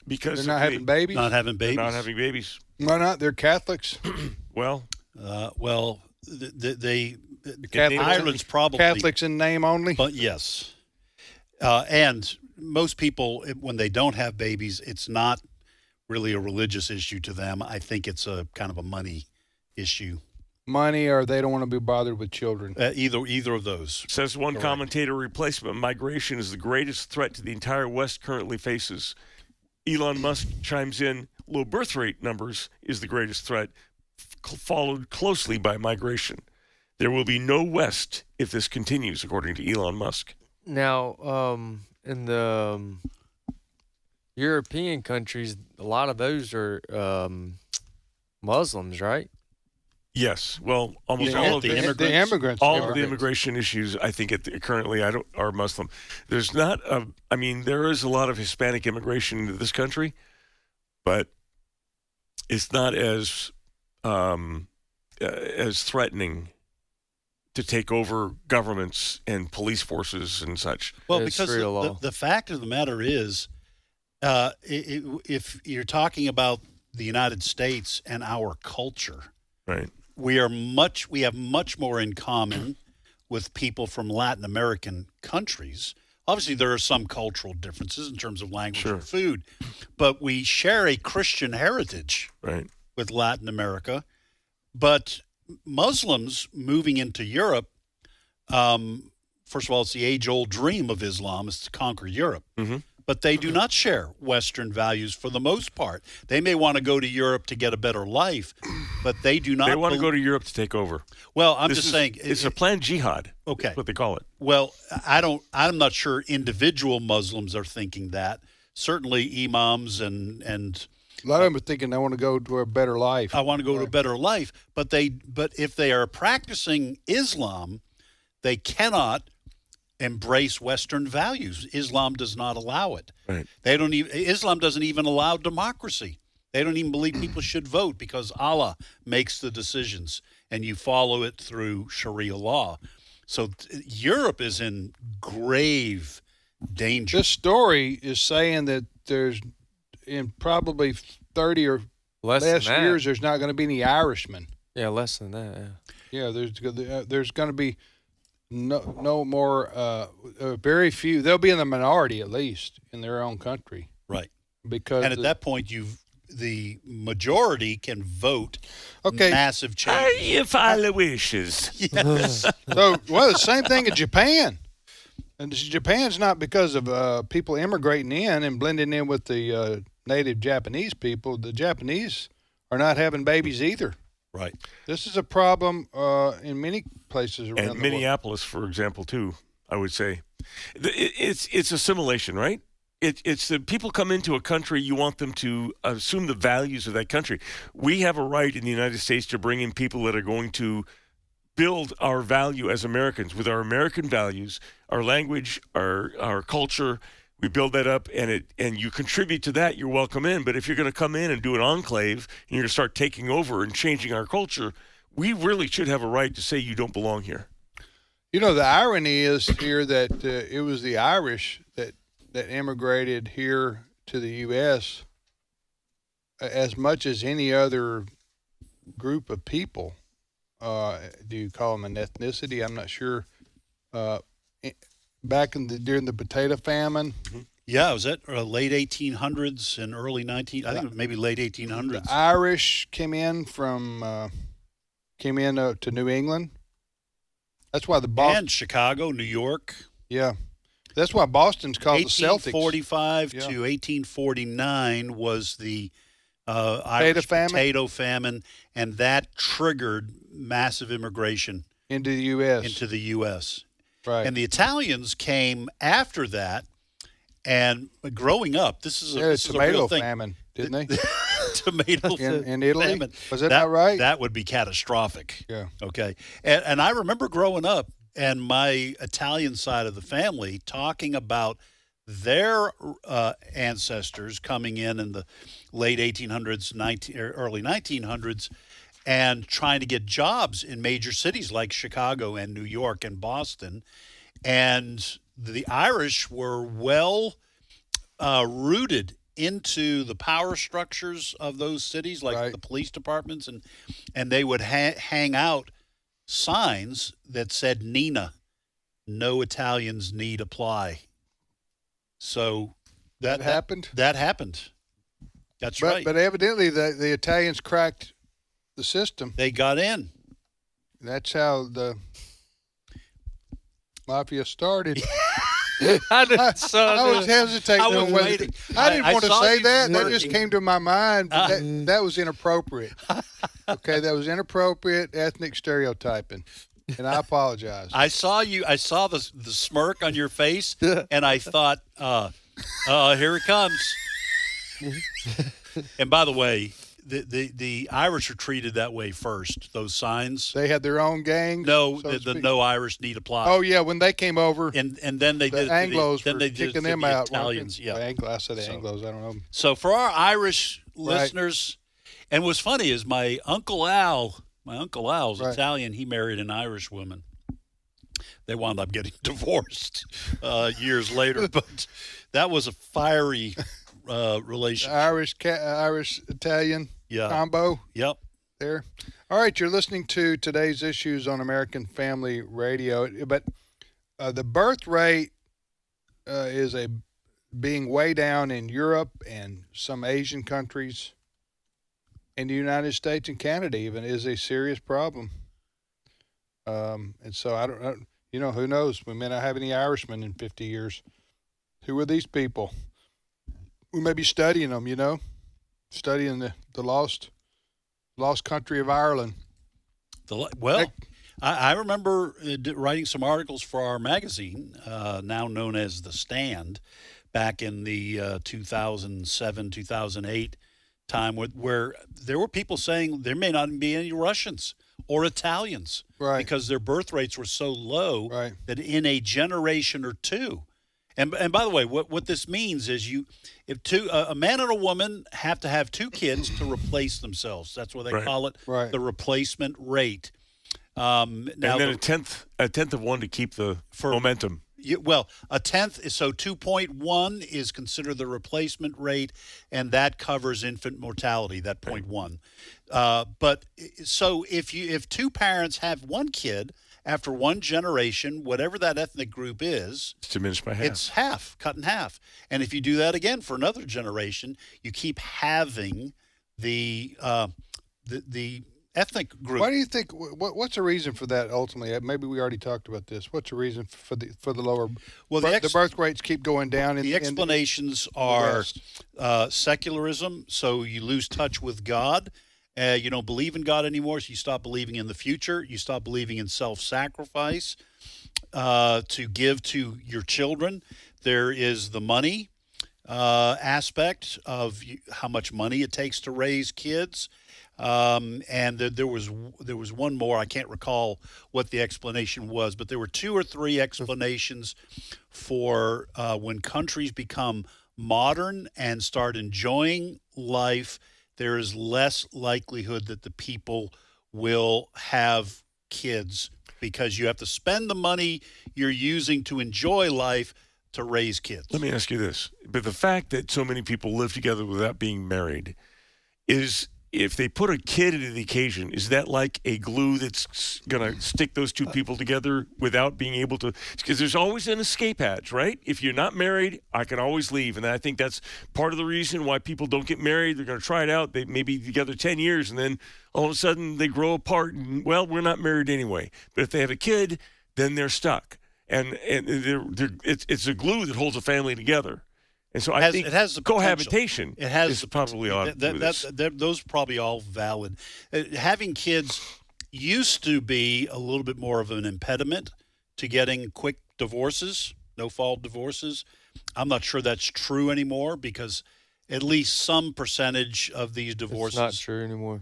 F: Because
J: they're not having babies.
K: Not having babies.
F: Not having babies.
J: Why not? They're Catholics.
F: Well,
K: Ireland's probably
J: Catholics in name only.
K: But yes, and most people, when they don't have babies, it's not really a religious issue to them. I think it's a kind of a money issue.
J: Money, or they don't want to be bothered with children.
K: Either of those.
F: Says one commentator, replacement migration is the greatest threat to the entire West currently faces. Elon Musk chimes in, low birth rate numbers is the greatest threat, followed closely by migration. There will be no West if this continues, according to Elon Musk.
L: Now, in the European countries, a lot of those are Muslims, right?
F: Yes. Well, almost all of the
J: immigrants.
F: All of the immigration issues, I think, currently are Muslim. There's not there is a lot of Hispanic immigration into this country, but it's not as threatening to take over governments and police forces and such.
K: Well, because the fact of the matter is, if you're talking about the United States and our culture,
F: right?
K: We have much more in common with people from Latin American countries. Obviously, there are some cultural differences in terms of language and food, but we share a Christian heritage with Latin America. But Muslims moving into Europe, first of all, it's the age-old dream of Islam is to conquer Europe.
F: Mm-hmm.
K: But they do not share Western values for the most part. They may want to go to Europe to get a better life, but they do not.
F: They want to go to Europe to take over.
K: Well, I'm just saying.
F: It's a planned jihad.
K: Okay.
F: That's what they call it.
K: Well, I'm not sure individual Muslims are thinking that. Certainly imams and
J: a lot of them are thinking they want to go to a better life.
K: I want to go to a better life. But if they are practicing Islam, they cannot embrace Western values. Islam does not allow it.
F: Right.
K: Islam doesn't even allow democracy. They don't even believe people should vote because Allah makes the decisions and you follow it through Sharia law. So Europe is in grave danger.
J: This story is saying that there's in probably 30 or less years there's not going to be any Irishmen.
L: Yeah, less than that.
J: Yeah, there's going to be no more, very few. They'll be in the minority at least in their own country.
K: Right.
J: Because
K: at that point, the majority can vote. Massive change.
F: You follow wishes.
K: Yes.
J: The same thing in Japan. And Japan's not because of people immigrating in and blending in with the native Japanese people. The Japanese are not having babies either.
K: Right.
J: This is a problem in many places around the world.
F: And Minneapolis, for example, too, I would say. It's assimilation, right? It's the people come into a country, you want them to assume the values of that country. We have a right in the United States to bring in people that are going to build our value as Americans with our American values, our language, our culture. We build that up, and you contribute to that, you're welcome in. But if you're going to come in and do an enclave, and you're going to start taking over and changing our culture, we really should have a right to say you don't belong here.
J: You know, the irony is here that it was the Irish that immigrated here to the U.S. As much as any other group of people. Do you call them an ethnicity? I'm not sure. Back during the potato famine.
K: Mm-hmm. Yeah, was that late 1800s and early 19? I think maybe late 1800s.
J: The Irish came in to New England. That's why
K: and Chicago, New York.
J: Yeah, that's why Boston's called the Celtics.
K: 1845 to 1849 was the Irish potato famine, and that triggered massive immigration
J: into the U.S. Right.
K: And the Italians came after that, and growing up, this is a
J: tomato
K: real thing.
J: Famine, didn't they?
K: Tomato
J: in Italy?
K: Famine.
J: Was that not right?
K: That would be catastrophic.
J: Yeah.
K: Okay. And I remember growing up and my Italian side of the family talking about their ancestors coming in the late 1800s, early 1900s, and trying to get jobs in major cities like Chicago and New York and Boston. And the Irish were well rooted into the power structures of those cities, like the police departments, and they would hang out signs that said Nina, no Italians need apply. So that
J: happened?
K: That happened. That's right.
J: But evidently the Italians cracked the system.
K: They got in.
J: That's how the mafia started.
L: I
J: was hesitating on whether
K: waiting.
J: I didn't want to say that.
K: Smirking.
J: That just came to my mind. But that was inappropriate. Okay, that was inappropriate ethnic stereotyping, and I apologize.
K: I saw the smirk on your face, and I thought, here it comes. And by the way, the Irish are treated that way first. Those signs.
J: They had their own gangs.
K: No, the no Irish need apply.
J: Oh yeah, when they came over,
K: and then they did
J: Anglos
K: then
J: were
K: they did
J: kicking
K: the
J: them out.
K: Italians, yeah.
J: I said Anglos. I don't know.
K: So for our Irish listeners, and what's funny is my Uncle Al's Italian. He married an Irish woman. They wound up getting divorced years later, but that was a fiery relationship.
J: Irish Italian combo.
K: Yep.
J: There. All right, you're listening to Today's Issues on American Family Radio, but the birth rate is being way down in Europe and some Asian countries. In the United States and Canada even is a serious problem. And so I don't, who knows? We may not have any Irishmen in 50 years. Who are these people? We may be studying them, studying the lost country of Ireland.
K: I remember writing some articles for our magazine, now known as The Stand, back in the 2007, 2008 time where there were people saying there may not be any Russians or Italians because their birth rates were so low that in a generation or two. And by the way, what this means is if a man and a woman have to have two kids to replace themselves. That's what they call it, the replacement rate. And
F: then a tenth of one to keep the momentum.
K: A tenth is 2.1 is considered the replacement rate, and that covers infant mortality. That 0.1. But so if two parents have one kid after one generation, whatever that ethnic group is,
F: it's diminished by half.
K: It's cut in half. And if you do that again for another generation, you keep having the ethnic group.
J: Why do you think? What's the reason for that? Ultimately, maybe we already talked about this. What's the reason for the lower? Well, the birth rates keep going down.
K: The explanations are secularism. So you lose touch with God. You don't believe in God anymore, so you stop believing in the future. You stop believing in self-sacrifice to give to your children. There is the money aspect of how much money it takes to raise kids. And there was one more. I can't recall what the explanation was, but there were two or three explanations for when countries become modern and start enjoying life. There is less likelihood that the people will have kids because you have to spend the money you're using to enjoy life to raise kids.
F: Let me ask you this. But the fact that so many people live together without being married is, if they put a kid into the occasion, is that like a glue that's going to stick those two people together without being able to? Because there's always an escape hatch, right? If you're not married, I can always leave. And I think that's part of the reason why people don't get married. They're going to try it out. They may be together 10 years, and then all of a sudden they grow apart. And, well, we're not married anyway. But if they have a kid, then they're stuck. And it's a glue that holds a family together. And so I think
K: it has the
F: cohabitation
K: is
F: probably on
K: those are probably all valid. Having kids used to be a little bit more of an impediment to getting quick divorces, no-fault divorces. I'm not sure that's true anymore because at least some percentage of these divorces.
L: It's not true anymore.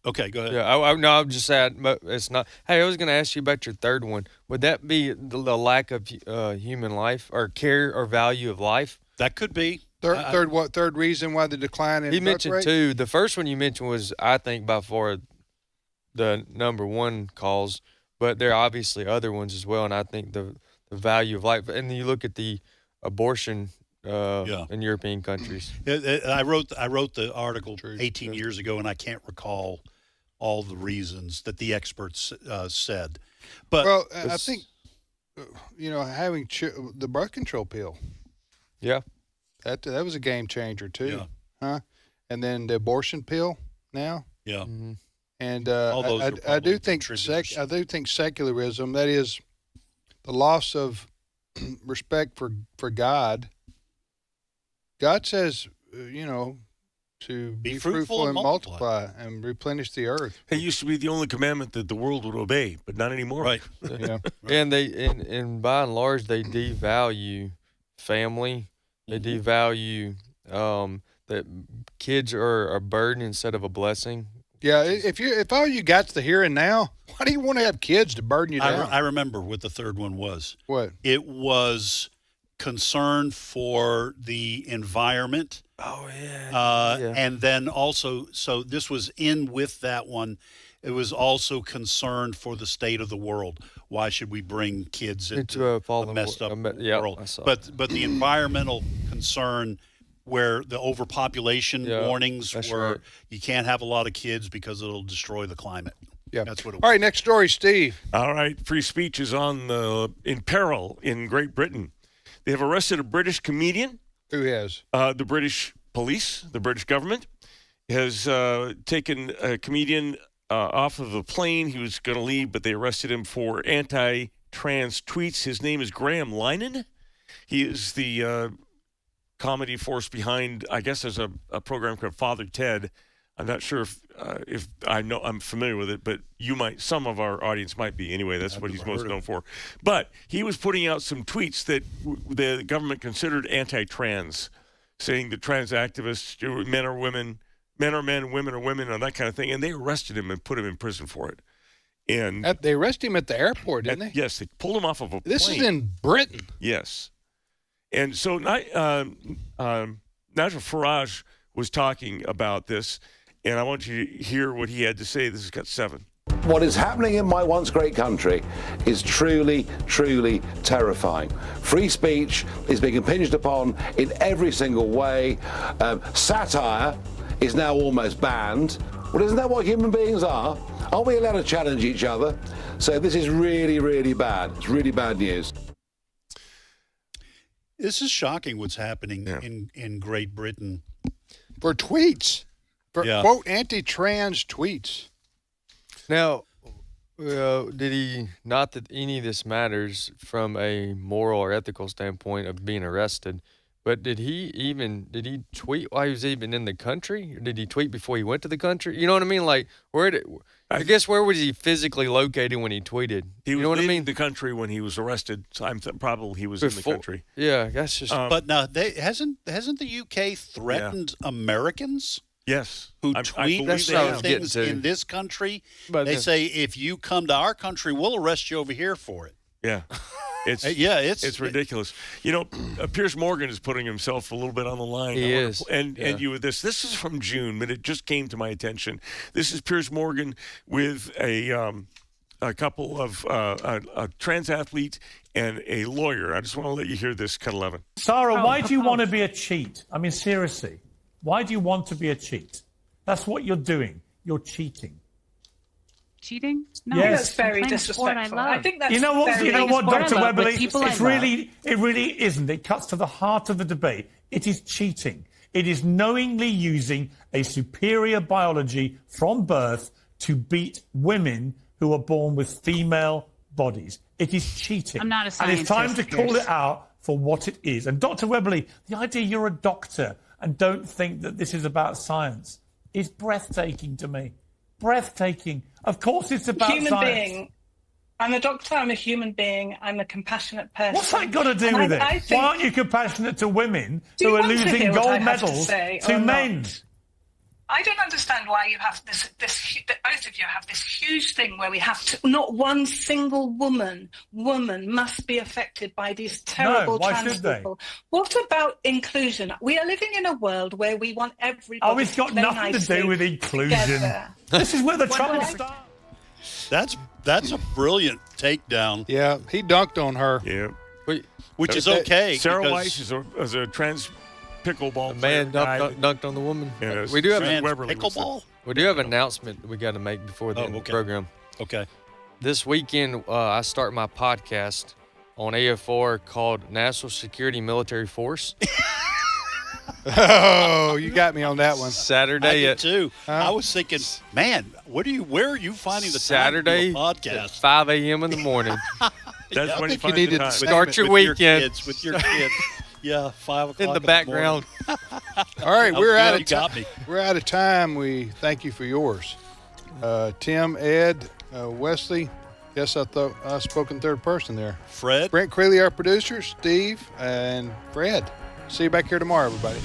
K: Okay, go ahead.
L: Yeah, I'm just saying it's not. Hey, I was going to ask you about your third one. Would that be the lack of human life or care or value of life?
K: That could be.
J: Third reason why the decline in
L: He
J: birth
L: mentioned
J: rate?
L: two. The first one you mentioned was, I think, by far the number one cause, but there are obviously other ones as well, and I think the value of life. And then you look at the abortion in European countries.
K: I wrote the article 18 years ago, and I can't recall all the reasons that the experts said. But
J: well, I think having the birth control pill.
L: Yeah,
J: that was a game changer too.
K: Yeah.
J: Huh? And then the abortion pill now.
K: Yeah.
L: Mm-hmm.
J: And
K: all those
J: I do think secularism, that is the loss of respect for God. God says, to be fruitful and multiply and replenish the earth.
F: It used to be the only commandment that the world would obey, but not anymore.
K: Right.
J: Yeah.
L: And and by and large, they devalue family. They devalue that kids are a burden instead of a blessing.
J: Yeah, if all you got's the here and now, why do you want to have kids to burden you down?
K: I remember what the third one was.
J: What?
K: It was concern for the environment.
L: Oh, yeah.
K: And then also, so this was in with that one, it was also concerned for the state of the world. Why should we bring kids into a messed up world? But the environmental concern, where the overpopulation warnings were, you can't have a lot of kids because it'll destroy the climate.
J: Yeah,
K: that's what it was.
J: All right, next story, Steve.
F: All right, free speech is in peril in Great Britain. They have arrested a British comedian.
J: Who has?
F: The British police, the British government, has taken a comedian off of a plane. He was going to leave, but they arrested him for anti-trans tweets. His name is Graham Linehan. He is the comedy force behind, I guess there's a program called Father Ted. I'm not sure if I know, I'm familiar with it, but some of our audience might be. Anyway, that's what he's most known for. But he was putting out some tweets that the government considered anti-trans, saying that trans activists, men are women, men are men, women are women, and that kind of thing. And they arrested him and put him in prison for it. And
J: they arrested him at the airport, didn't they?
F: Yes, they pulled him off of a plane.
J: This is in Britain.
F: Yes. And so Nigel Farage was talking about this, and I want you to hear what he had to say. This has got 7.
G: What is happening in my once great country is truly, truly terrifying. Free speech is being impinged upon in every single way. Satire is now almost banned. Well, isn't that what human beings are? Aren't we allowed to challenge each other? So this is really, really bad. It's really bad news.
K: This is shocking what's happening in Great Britain.
J: For tweets. For, quote, anti-trans tweets.
L: Now, did he, not that any of this matters from a moral or ethical standpoint of being arrested, but did he tweet while he was even in the country? Or did he tweet before he went to the country? You know what I mean? Like, where was he physically located when he tweeted?
F: He was leaving the country when he was arrested, so I'm probably he was in the country.
L: Yeah, that's just.
K: But now, hasn't the UK threatened Americans?
F: Yes.
K: Who tweet things in this country? But they say, if you come to our country, we'll arrest you over here for it.
F: Yeah. It's ridiculous. Piers Morgan is putting himself a little bit on the line.
L: He is.
F: And you with this. This is from June, but it just came to my attention. This is Piers Morgan with a couple of a trans athlete and a lawyer. I just want to let you hear this, cut 11.
H: Sarah, why do you want to be a cheat? I mean, seriously. Why do you want to be a cheat? That's what you're doing. You're cheating.
N: Cheating? No,
H: yes.
N: That's very disrespectful. I think that's
H: you know what, Dr. Webley? It really isn't. It cuts to the heart of the debate. It is cheating. It is knowingly using a superior biology from birth to beat women who are born with female bodies. It is cheating.
N: I'm not a scientist.
H: And it's time to call it out for what it is. And Dr. Webley, the idea you're a doctor and don't think that this is about science is breathtaking to me. Breathtaking. Of course it's about
N: human
H: science.
N: Being. I'm a doctor, I'm a human being, I'm a compassionate person.
H: What's that got to do with it? Why aren't you compassionate to women who are losing gold medals to men?
N: I don't understand why you have this both of you have this huge thing where we have to, not one single woman must be affected by these terrible trans people. What about inclusion? We are living in a world where we want everybody
H: it's got nothing to do with inclusion. This is where the trouble starts.
K: That's a brilliant takedown.
J: Yeah, he dunked on her.
F: Yeah.
K: which is okay.
F: Sarah Weiss is a trans pickleball
L: man
F: player.
L: dunked on the woman.
F: Yeah,
L: we do have
K: pickleball.
L: We do have an announcement we got to make before the end of the program.
K: Okay.
L: This weekend, I start my podcast on AFR called National Security Military Force.
J: Oh, you got me on that one.
L: Saturday
K: I did
L: at
K: too. I was thinking, man, where are you finding the
L: Saturday
K: time to do a podcast?
L: at 5 a.m. in the morning.
F: That's when you
J: you need
F: the
J: to
F: time.
L: Start your weekend
K: with your kids. Yeah, 5 o'clock
L: in the background.
J: All right, we're out of
K: got
J: time.
K: me.
J: We're out of time. We thank you for yours. Tim, Ed, Wesley. Yes, I thought I spoke in third person there.
K: Fred.
J: Brent Creeley, our producer, Steve, and Fred. See you back here tomorrow, everybody.